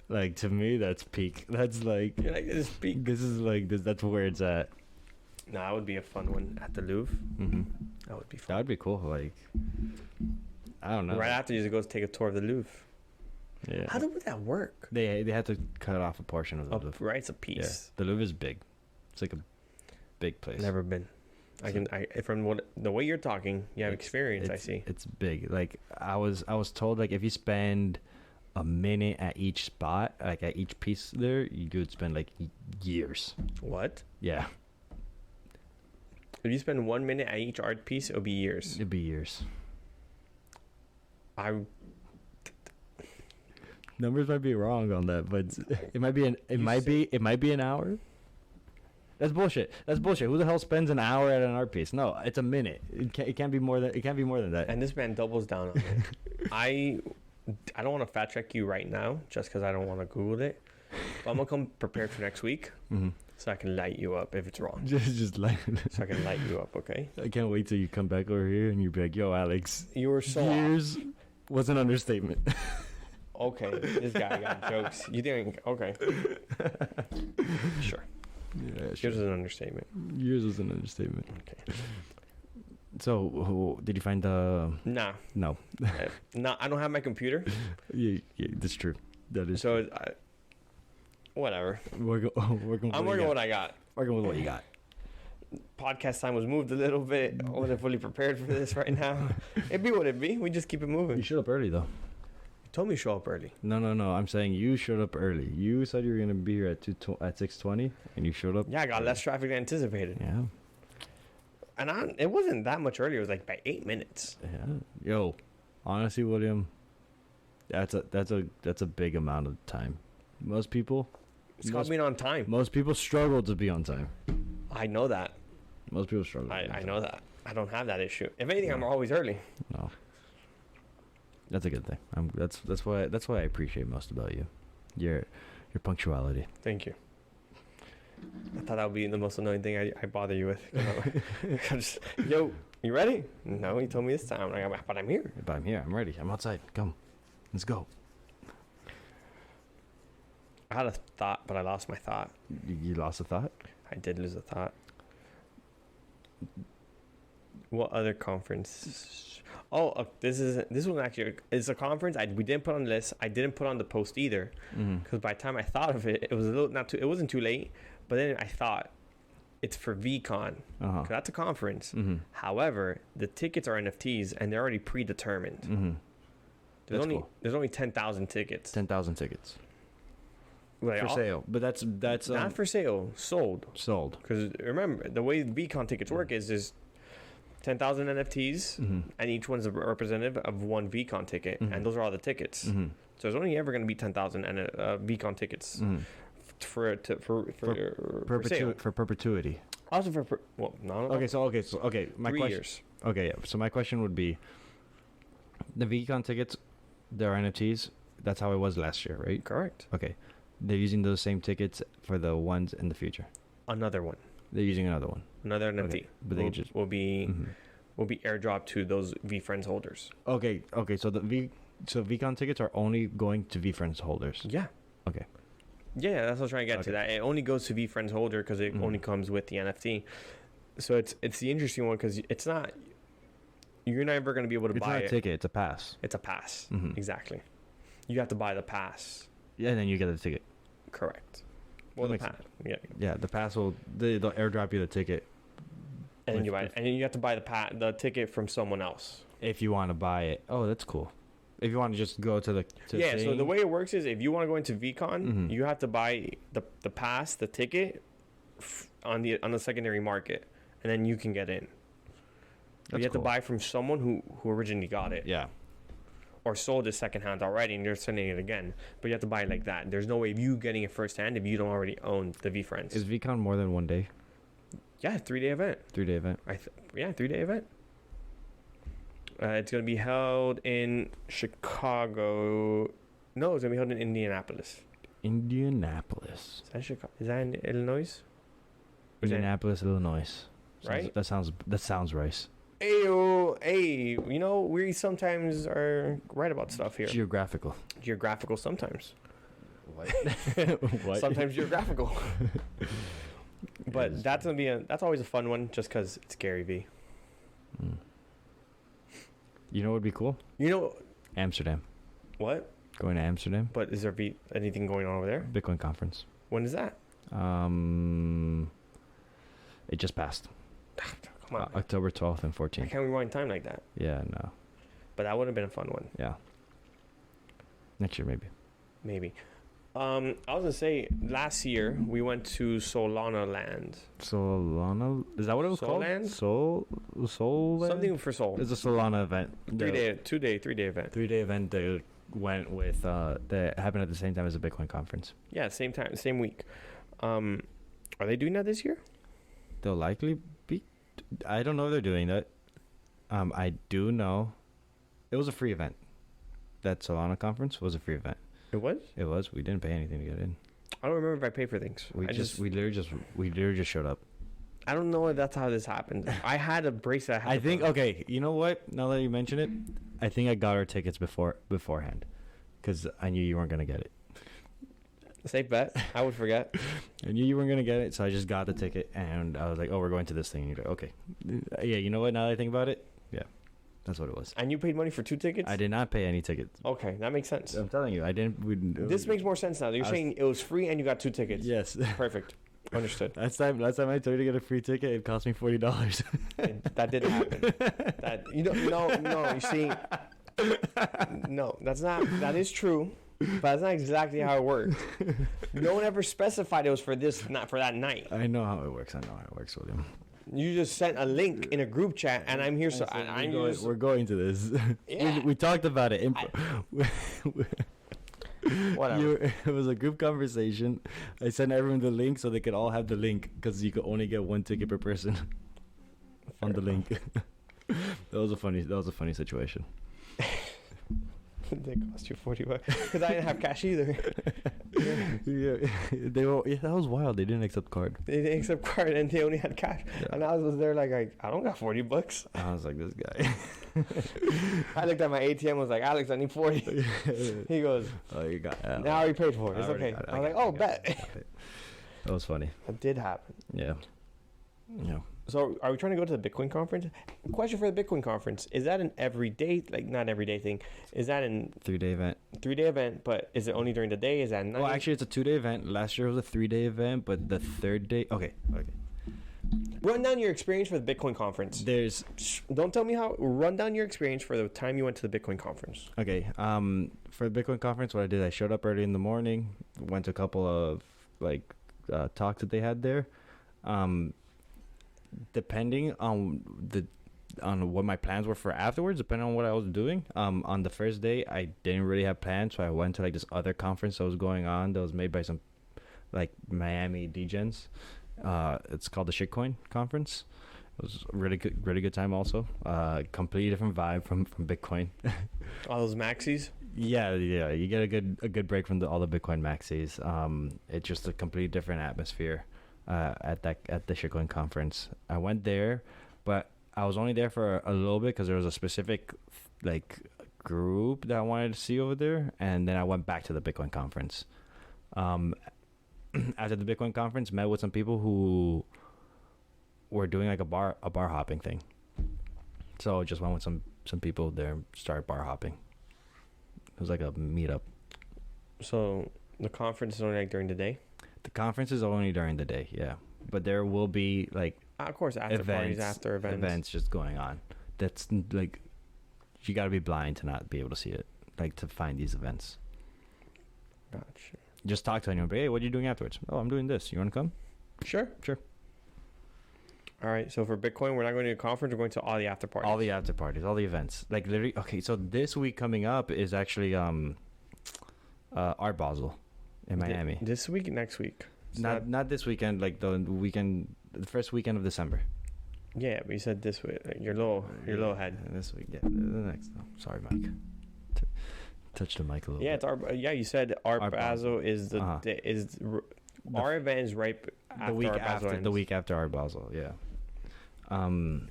to me that's peak. That's You're like, this is peak. This is that's where it's at. No, that would be a fun one at the Louvre. Mm-hmm. That would be That fun. would be cool. I don't know. Right after, you just go take a tour of the Louvre. Yeah. How would that work? They had to cut off a portion of the Louvre. Right, it's a Yeah, piece. the Louvre is big. It's like a big place. Never been. From the way you're talking, you have experience. I see. It's big. I was told if you spend a minute at each spot, at each piece there, you would spend years. What? Yeah, If you spend 1 minute at each art piece, it'll be years. it'd be years. Numbers might be wrong on that, but it might be an hour. That's bullshit. Who the hell spends an hour at an art piece? No, it's a minute. It can't be more than that. And this man doubles down on it. I don't want to fact check you right now, just because I don't want to Google it. But I'm gonna come prepared for next week, so I can light you up if it's wrong. Just So I can light you up, okay? I can't wait till you come back over here and you be like, "Yo, Alex, You were so off. years was an understatement." Okay, this guy got jokes. You didn't. Okay. Sure. Yeah, Yours is an understatement. Yours was an understatement. Okay. So, did you find the? Nah. No. No, I don't have my computer. Yeah, that's true. That is. So, whatever. I'm working with what I got. Working with what you got. Podcast time was moved a little bit. I wasn't fully prepared for this right now. It'd be what it be. We just keep it moving. You showed up early though. You told me to show up early. No. I'm saying you showed up early. You said you were gonna be here at 6:20, and you showed up. Yeah, I got less traffic than anticipated. Yeah. And it wasn't that much earlier. It was by 8 minutes. Yeah. Yo, honestly, William, that's a big amount of time. Most people. It's called being on time. Most people struggle to be on time. I know that. Most people struggle. I know that. I don't have that issue. If anything, I'm always early. No. That's a good thing. That's why I appreciate most about you. Your punctuality. Thank you. I thought that would be the most annoying thing I bother you with. Yo, you ready? No, he told me this time. But I'm here. But I'm here. I'm ready. I'm outside. Come. Let's go. I had a thought, but I lost my thought. You lost a thought? I did lose a thought. What other conference? Oh, this one actually is a conference we didn't put on the list. I didn't put on the post either, because by the time I thought of it, it was it wasn't too late. But then I thought it's for VCon. Uh-huh. That's a conference. Mm-hmm. However, the tickets are NFTs and they're already predetermined. Mm-hmm. There's only 10,000 tickets. 10,000 tickets Like, for sale, but that's not for sale, sold. Sold. Because remember, the way VCon tickets work is there's 10,000 NFTs, and each one's a representative of one VCon ticket, and those are all the tickets. So there's only ever going to be 10,000 VCon tickets for sale. For perpetuity. Also no. Okay. My 3 question. years. Okay, yeah. So my question would be, the VCon tickets, they're NFTs. That's how it was last year, right? Correct. Okay. They're using those same tickets for the ones in the future. Another one. They're using another one. Another NFT. Okay. But they just will be will be airdropped to those VFriends holders. Okay. So VCon tickets are only going to VFriends holders. Yeah. Okay. Yeah, that's what I was trying to get to. Okay. That it only goes to VFriends holder because it only comes with the NFT. So it's the interesting one because it's not. You're never going to be able to buy it. It's not a ticket. It's a pass. It's a pass. Exactly. You have to buy the pass. Yeah, and then you get the ticket. Correct. Well, the pass. Yeah. Yeah, the pass will they'll airdrop you the ticket. And then you buy it. And then you have to buy the ticket from someone else. If you want to buy it. Oh, that's cool. If you want to just go to the so the way it works is if you want to go into VCon, you have to buy the pass, the ticket on the secondary market, and then you can get in. You have to buy from someone who originally got it. Yeah. Or sold it secondhand already, and you're sending it again. But you have to buy it like that. There's no way of you getting it firsthand if you don't already own the VFriends. Is VCon more than 1 day? Yeah, 3-day event. 3-day event. 3-day event. It's going to be held in Chicago. No, it's going to be held in Indianapolis. Indianapolis. Is that in Illinois? Indianapolis, Illinois. Right? That sounds right. Hey, we sometimes are right about stuff here. Geographical sometimes. What? Sometimes geographical. But that's always a fun one just because it's Gary V. You know what would be cool? Amsterdam. What? Going to Amsterdam. But is there anything going on over there? Bitcoin conference. When is that? It just passed. Come on. October 12th and 14th. I can't rewind time like that. Yeah, no. But that would have been a fun one. Yeah. Next year, maybe. Maybe. I was gonna say last year we went to Solana Land. Solana? Is that what it was called? Sol Land? Something for Sol. It's a Solana event. 3-day event. 3-day event that went with that happened at the same time as the Bitcoin conference. Yeah, same time, same week. Are they doing that this year? They'll likely be. I don't know if they're doing that. I do know it was a free event. That Solana conference was a free event. It was? It was. We didn't pay anything to get in. I don't remember if I paid for things. We literally just showed up. I don't know if that's how this happened. I had a bracelet. I think okay. You know what? Now that you mention it, I think I got our tickets beforehand, because I knew you weren't gonna get it. Safe bet. I would forget. I knew you weren't gonna get it, so I just got the ticket, and I was like, "Oh, we're going to this thing." And you're like, "Okay, yeah." You know what? Now that I think about it, yeah, that's what it was. And you paid money for 2 tickets? I did not pay any tickets. Okay, that makes sense. I'm telling you, I didn't. This makes more sense now. You're saying it was free and you got 2 tickets. Yes. Perfect. Understood. Last time I told you to get a free ticket, it cost me $40. That didn't happen. No. You see, no, that's not. That is true, but that's not exactly how it worked. No one ever specified it was for this, not for that night. I know how it works, William. You just sent a link in a group chat, and I'm here. We're going to this. Yeah. we talked about it. Whatever. It was a group conversation. I sent everyone the link so they could all have the link, because you could only get 1 ticket per person on the link. That was a funny situation. They cost you $40 because I didn't have cash either. That was wild. They didn't accept card. They didn't accept card, and they only had cash. Yeah. And I was there like I don't got $40. I was like, this guy. I looked at my ATM. Was like, Alex, I need 40. He goes, oh, you got. Now I already paid for it. It's okay. I was like, oh, bet. That was funny. That did happen. Yeah. Yeah. So, are we trying to go to the Bitcoin conference? Question for the Bitcoin conference: is that an everyday, like not everyday thing? Is that an 3-day event? 3-day event, but is it only during the day? Is that night? Well, actually, it's a 2-day event. Last year was a 3-day event, but the 3rd day. Okay. Run down your experience for the Bitcoin conference. Don't tell me how. Run down your experience for the time you went to the Bitcoin conference. Okay. For the Bitcoin conference, what I did, I showed up early in the morning. Went to a couple of talks that they had there. Depending on what my plans were for afterwards, depending on what I was doing. On the first day, I didn't really have plans, so I went to this other conference that was going on that was made by some Miami degens. It's called the Shitcoin conference. It was a really good time also. Completely different vibe from Bitcoin. All those maxis. Yeah, you get a good break from all the Bitcoin maxis. It's just a completely different atmosphere at the Shitcoin conference. I went there, but I was only there for a little bit because there was a specific like group that I wanted to see over there, and then I went back to the Bitcoin conference. After the Bitcoin conference, met with some people who were doing like a bar hopping thing. So just went with some people there, started bar hopping. It was like a meetup. So the conference is only like during the day? The conference is only during the day, yeah. But there will be like Of course, after parties, after events. Events just going on. That's like, you got to be blind to not be able to see it, like to find these events. Gotcha. Just talk to anyone. But, hey, what are you doing afterwards? Oh, I'm doing this. You want to come? Sure. All right. So for Bitcoin, we're not going to a conference. We're going to all the after parties. All the after parties, all the events. Like literally. Okay, so this week coming up is actually Art Basel in Miami. This week, next week. So Not this weekend. Like the first weekend of December. Yeah, but you said this week. Like your little head. This week, yeah. The next. Oh, sorry, Mike. Touch the mic a little. Yeah, bit. it's our. Yeah, you said Art Art Basel is the our event is right after the week Art Basel after ends. the week after Art Basel. Yeah.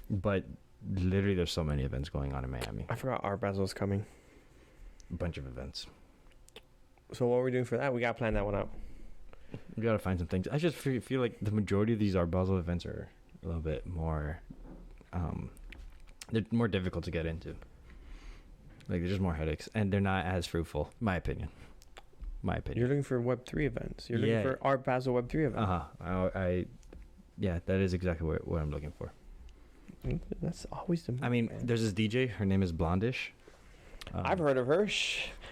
But literally, there's so many events going on in Miami. I forgot Art Basel is coming. A bunch of events. So what are we doing for that? We got to plan that one out. We gotta find some things. I just feel like the majority of these Art Basel events are a little bit more, they're more difficult to get into. Like there's just more headaches, and they're not as fruitful, my opinion. You're looking for Web3 events. You're looking for Art Basel Web3 events. Yeah, that is exactly what I'm looking for. That's always the. Man. There's this DJ. Her name is Blondish. I've heard of her.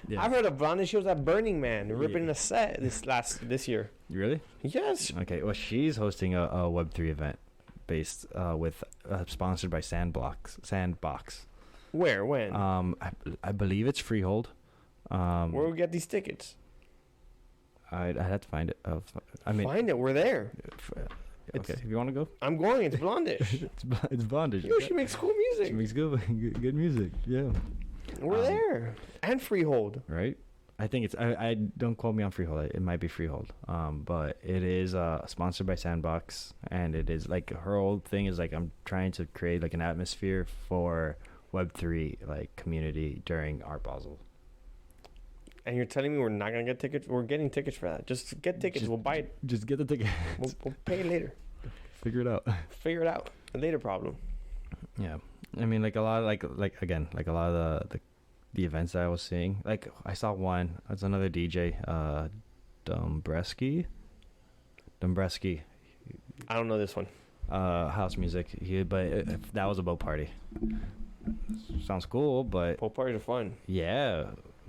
Yeah. I've heard of Blondish. She was at Burning Man, ripping a set this year. Really? Yes. Okay. Well, she's hosting a Web3 event based with sponsored by Sandbox. Where? When? I believe it's Freehold. Where will we get these tickets? I'd have to find it. Find it. We're there. Okay, if you want to go, I'm going. It's Blondish. it's Blondish. Yo, she makes cool music. She makes good music. Yeah. We're there. And Freehold. Right. I think it's. I don't quote me on Freehold. It might be Freehold. But it is sponsored by Sandbox, and it is like her whole thing is like I'm trying to create like an atmosphere for Web3 like community during Art Basel. And you're telling me we're not gonna get tickets? We're getting tickets for that. Just get tickets. We'll buy it. Just get the ticket. We'll pay it later. Figure it out. Figure it out. A later problem. Yeah, I mean, like a lot of like a lot of the events that I was seeing. Like I saw one. It's another DJ, Dombreski. I don't know this one. House music. That was a boat party. Sounds cool, but Boat parties are fun. yeah,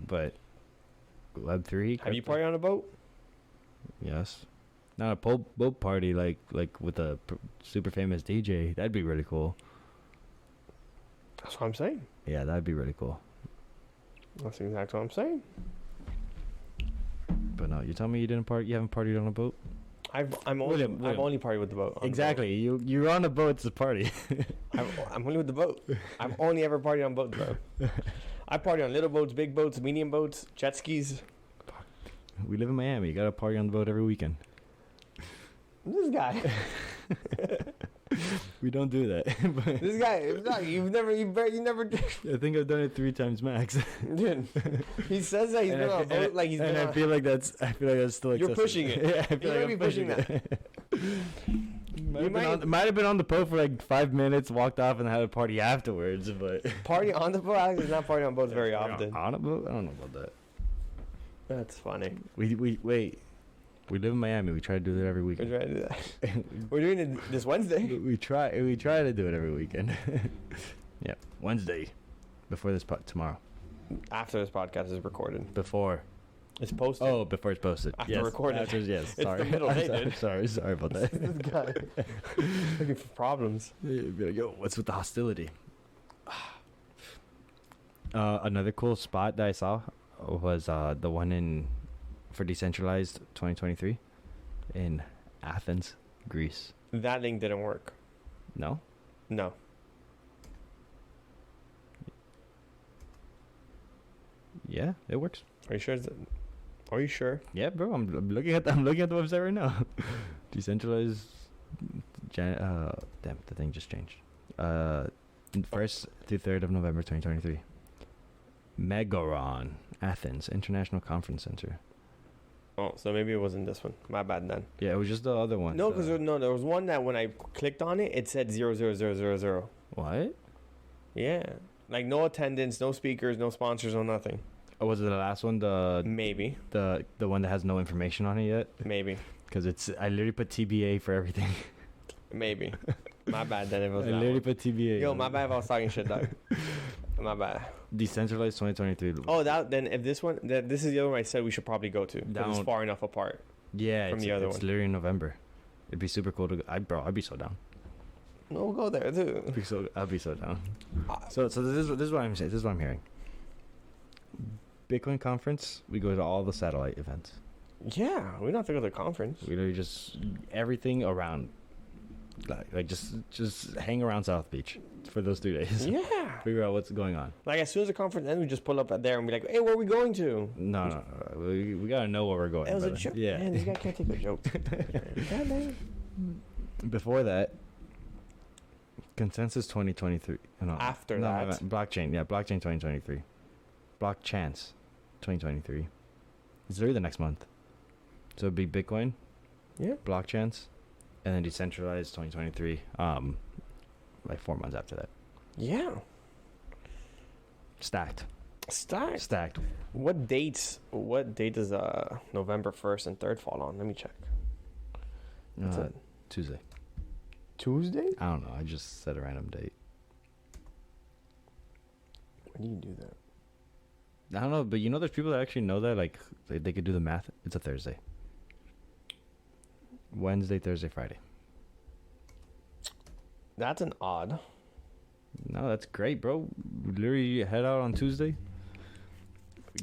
but Web3. Have you partied on a boat? Yes. Not a boat party like with a super famous DJ. That'd be really cool. That's what I'm saying. Yeah, that'd be really cool. That's exactly what I'm saying. But no, you tell me you didn't party. You haven't partied on a boat. I've only partied with the boat. Exactly. You're on a boat. It's a party. I'm only with the boat. I've only ever partied on boats, bro. I party on little boats, big boats, medium boats, jet skis. We live in Miami. You gotta party on the boat every weekend. This guy. We don't do that. This guy, you never. I think I've done it 3 times max. Dude, he says that he's been on a boat like he's been on. I feel like that's still excessive. You're pushing it. Yeah, I feel like I'm pushing that. Might have been on the boat for like 5 minutes, walked off, and had a party afterwards. But party on the boat. Alex is not partying on boats very often. On a boat? I don't know about that. That's funny. We live in Miami. We try to do that every We're weekend. trying to do that. We're doing it this Wednesday. We try to do it every weekend. Yeah, Wednesday, before this tomorrow. After this podcast is recorded. Before. It's posted. Oh, before it's posted. After recorded. Yes. It's Sorry. the middle day, dude. Sorry about that. This guy looking for problems. Be like, yo, what's with the hostility? Another cool spot that I saw was the one for Decentralized 2023 in Athens, Greece. That link didn't work. No? No. Yeah, it works. Are you sure? Are you sure? Yeah, bro. I'm looking at the website right now. Decentralized. Damn, the thing just changed. 1st through 3rd of November 2023. Megaron, Athens International Conference Center. Oh, so maybe it wasn't this one. My bad then. Yeah, it was just the other one. No, because there was one that when I clicked on it, it said 00000. What? Yeah, like no attendance, no speakers, no sponsors, no nothing. Oh, was it the last one? Maybe. The one that has no information on it yet? Maybe. Because I literally put TBA for everything. Maybe. My bad then if it was I that literally one. put TBA. Yo, my bad if I was talking shit, dog. My bad. Decentralized 2023. Oh, if this one, this is the other one I said we should probably go to. Because it's Down. far enough apart. Yeah, from it's, the other it's one. literally in November. It'd be super cool to. I'd be so down. No, we'll go there too. I'd be so down. So this is what I'm saying. This is what I'm hearing. Bitcoin conference. We go to all the satellite events. Yeah, we don't have to go to the conference. We literally just everything around. Like just hang around South Beach for those 2 days. Yeah. Figure out what's going on. Like as soon as the conference ends, we just pull up at there and be like, "Hey, where are we going to?" No. We gotta know where we're going. It was a brother. joke. Yeah. Man, this guy can't take a joke. God damn. Before that, Consensus 2023. No, After no, that. no, blockchain. Yeah, blockchain 2023. Block Chance 2023. It's literally the next month. So it'd be Bitcoin, Yeah. Block Chance, and then decentralized 2023. Like 4 months after that. Yeah. Stacked. Stacked. What date does November 1st and 3rd fall on? Let me check. What's it? Tuesday. Tuesday? I don't know. I just set a random date. When do you do that? I don't know, but you know, there's people that actually know that. Like, they could do the math. It's a Thursday. Wednesday, Thursday, Friday. That's an odd. No, that's great, bro. Literally head out on Tuesday.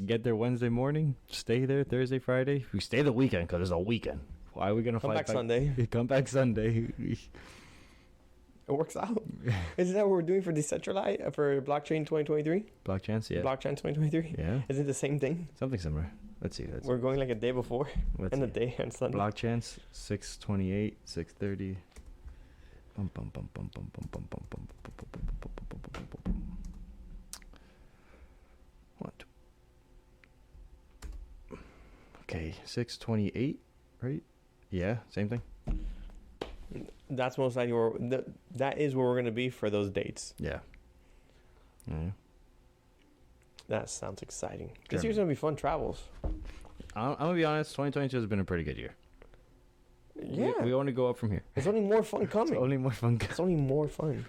Get there Wednesday morning. Stay there Thursday, Friday. We stay the weekend because it's a weekend. Why are we gonna Come fly back Sunday. Come back Sunday. It works out. Isn't that what we're doing for decentralized for blockchain 2023? Block Chance, yeah. Blockchain 2023. Yeah, Is it the same thing? something similar. Let's see. We're going like a day before Let's and a see. day on Sunday. Block Chance 628, 630. Bum, bum, bum, bum, bum, bum, bum, bum, bum, bum, bum, bum, bum, bum, bum, bum, bum. What? Okay, 628, right? Yeah, same thing. That's most likely that is where we're gonna be for those dates. Yeah. Yeah. That sounds exciting. This Germany. year's gonna be fun travels. I'm gonna be honest. 2022 has been a pretty good year. Yeah, We only go up from here. there's only more fun It's coming. only more fun. It's only more fun.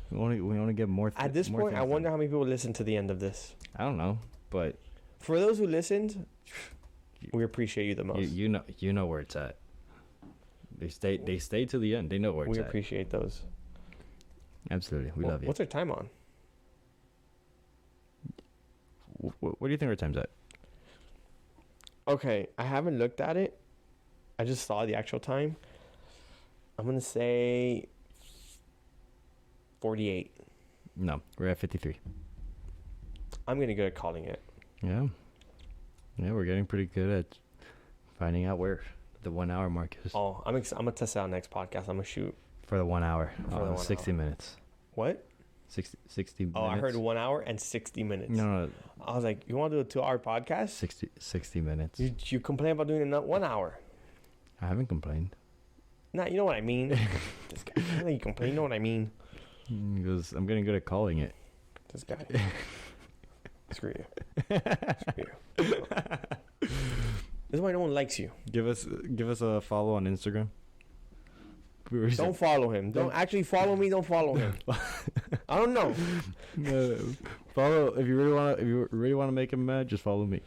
We only get more. At this more point, I things wonder done. how many people listen to the end of this. I don't know, but For those who listened, we appreciate you the most. you know where it's at. They stay to the end. They know where it's We at. appreciate those. Absolutely, we love you. What's our time on? What do you think our time's at? Okay, I haven't looked at it. I just saw the actual time. I'm gonna say 48. No, we're at 53. I'm gonna go at calling it. Yeah, we're getting pretty good at finding out where the 1 hour mark is. Oh, I'm gonna test it out next podcast. I'm gonna shoot. For the 1 hour. For the 1 60 hour. minutes. What? 60 minutes. Oh, I heard 1 hour and 60 minutes. No, I was like, you want to do a 2 hour podcast? 60 minutes. You complain about doing it 1 hour. I haven't complained. Nah, you know what I mean. This guy, I know you complain. You know what I mean. Because I'm getting good at calling it. This guy. Screw you. Screw you. This is why no one likes you. Give us a follow on Instagram. Don't follow him. Don't actually follow me. Don't follow him. I don't know. No, follow if you really want to make him mad. Just follow me.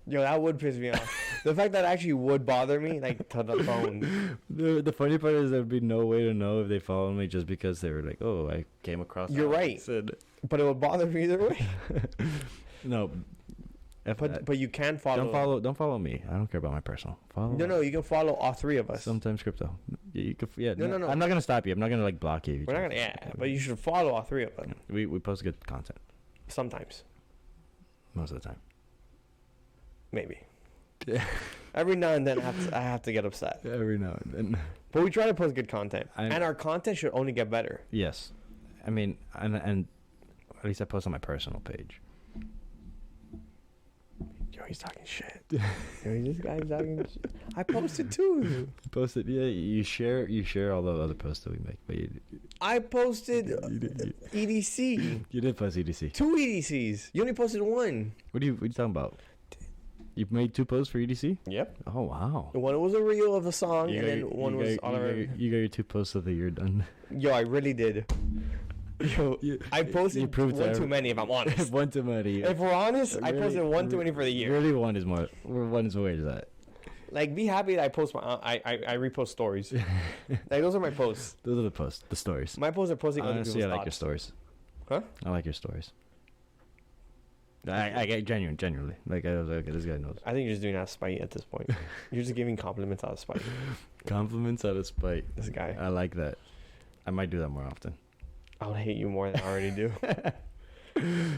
Yo, that would piss me off. The fact that actually would bother me, like to the phone. The funny part is there'd be no way to know if they follow me just because they were like, oh, I came across. You're that. right. Said, But it would bother me either way. no. But you can follow. Don't follow me. I don't care about my personal. Follow. No, you can follow all three of us. Sometimes crypto. You could. Yeah. No. I'm not gonna stop you. I'm not gonna like block you. We're not gonna. Yeah, but you should follow all three of us. We post good content Sometimes, most of the time. maybe. Every now and then, I have to get upset. Every now and then. But we try to post good content, I'm- and our content should only get better. Yes, I mean, and at least I post on my personal page. Yo, he's talking shit. Yo, this guy's talking shit. I posted too. Post it, yeah. You share all the other posts that we make, but I posted you EDC. you did post EDC. 2 EDCs. You only posted 1. What are you talking about? You made 2 posts for EDC? Yep. Oh wow. One was a reel of a song, You and got then your- one you was got, all you got around. your- you got your 2 posts of the year done. Yo, I really did. Yo, I you posted proved one to too many, if I'm honest. One too many. If we're honest, I Really- posted one too many for the year. Really, one is more. One is where is that? Like, be happy that I post my, I repost stories. Like, those are my posts. Those are the posts, the stories. My posts are posting other Honestly, I people's like your thoughts. stories. Huh? I like your stories. I get genuinely. Like, I was like, this guy knows. I think you're just doing that out of spite at this point. You're just giving compliments out of spite. Compliments out of spite. This guy. I like that. I might do that more often. I'll hate you more than I already do.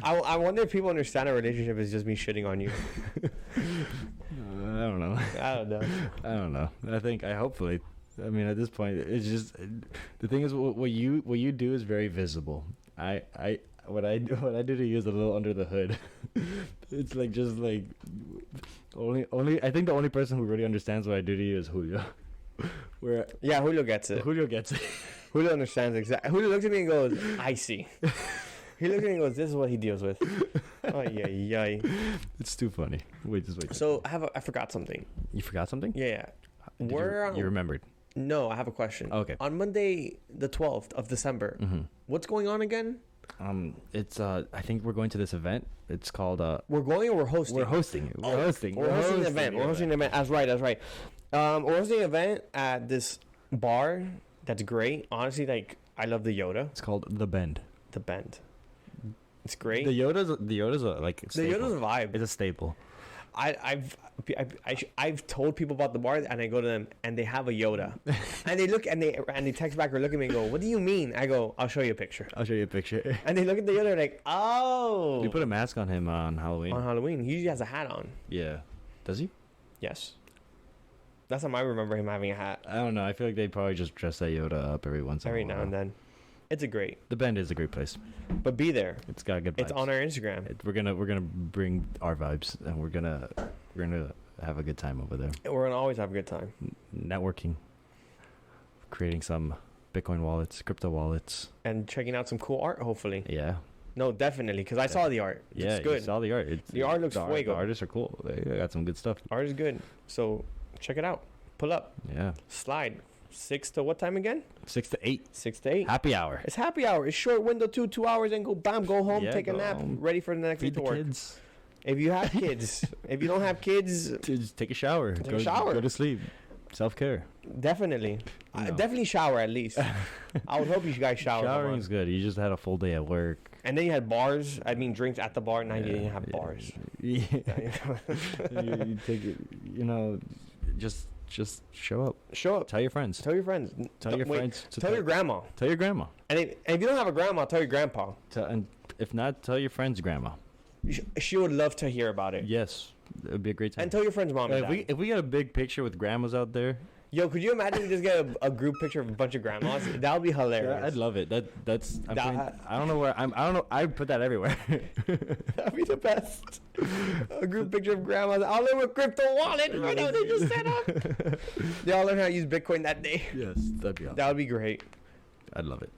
I wonder if people understand our relationship is just me shitting on you. I don't know. I don't know. I don't know. I hopefully. I mean, at this point, it's just the thing is what you do is very visible. What I do to you is a little under the hood. It's like just like only I think the only person who really understands what I do to you is Julio. Where Yeah, Julio gets it. Julio gets it. Julio understands exactly. Julio looks at me and goes, I see. He looks at me and goes, this is what he deals with. Oh, yeah. It's too funny. Wait. So I forgot something. You forgot something? Yeah. Did you remembered? No, I have a question. Okay. On Monday, the 12th of December, what's going on again? It's I think we're going to this event. It's called We're going or we're hosting? We're hosting it. We're hosting. We're hosting an event. We're hosting an event. That's right. We're hosting an event at this bar that's great. Honestly, like, I love the Yoda. It's called The Bend. The Bend. It's great. The Yoda's a, like The staple. Yoda's a vibe. It's a staple. I've told people about the bar, and I go to them, and they have a Yoda, and they look and they text back or look at me and go, "What do you mean?" I go, "I'll show you a picture." I'll show you a picture. And they look at the Yoda like, "Oh." We put a mask on him on Halloween. On Halloween, he usually has a hat on. Yeah. Does he? Yes. That's how I remember him having a hat. I don't know. I feel like they probably just dress that Yoda up every once in a while. Every now and then. It's a great. The Bend is a great place. But be there. It's got good vibes. It's on our Instagram. We're gonna bring our vibes, and we're gonna have a good time over there. We're gonna always have a good time. Networking, creating some Bitcoin wallets, crypto wallets. And checking out some cool art, hopefully. Yeah. No, definitely, because I saw the art. Yeah, It's good. you saw the art. The art looks the fuego. The artists are cool. They got some good stuff. Art is good. So check it out. Pull up. Yeah. Slide. 6 to what time again? 6 to 8. 6 to 8. Happy hour. It's happy hour. It's short window too. 2 hours and go bam, go home, Yeah, take a go nap, home. ready for the next Feed week to the work. kids. If you have kids, if you don't have kids, Just take a shower. Take a shower. Go to sleep. Self-care. definitely, No. definitely shower at least. I would hope you guys shower. Showering is good. You just had a full day at work. And then you had bars. I mean, drinks at the bar. Now you didn't have bars. Yeah. you take it. Just show up. Show up. Tell your friends. Tell your friends. Tell your Wait, friends. To Tell your grandma. Tell your grandma. And if you don't have a grandma, tell your grandpa. And if not, tell your friend's grandma. She would love to hear about it. Yes, it would be a great time. And tell your friend's mom. And dad. If we get a big picture with grandmas out there, Yo, could you imagine we just get a group picture of a bunch of grandmas? That would be hilarious. I'd love it. That's. That- I don't know where. I don't know. I put that everywhere. That'd be the best. A group picture of grandmas. I'll live with crypto wallet. Right now they just set up. They all learn how to use Bitcoin that day. Yes, that'd be awesome. That would be great. I'd love it.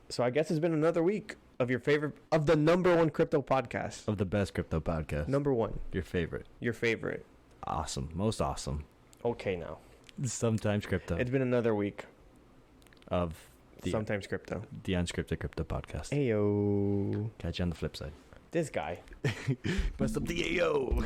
So I guess it's been another week of your favorite, of the #1 crypto podcast. Of the best crypto podcast. #1. Your favorite. Your favorite. Awesome. Most awesome. Okay, now. Sometimes crypto. It's been another week Of Sometimes crypto. the Unscripted Crypto Podcast. Ayo. Catch you on the flip side. This guy. Bust up the Ayo.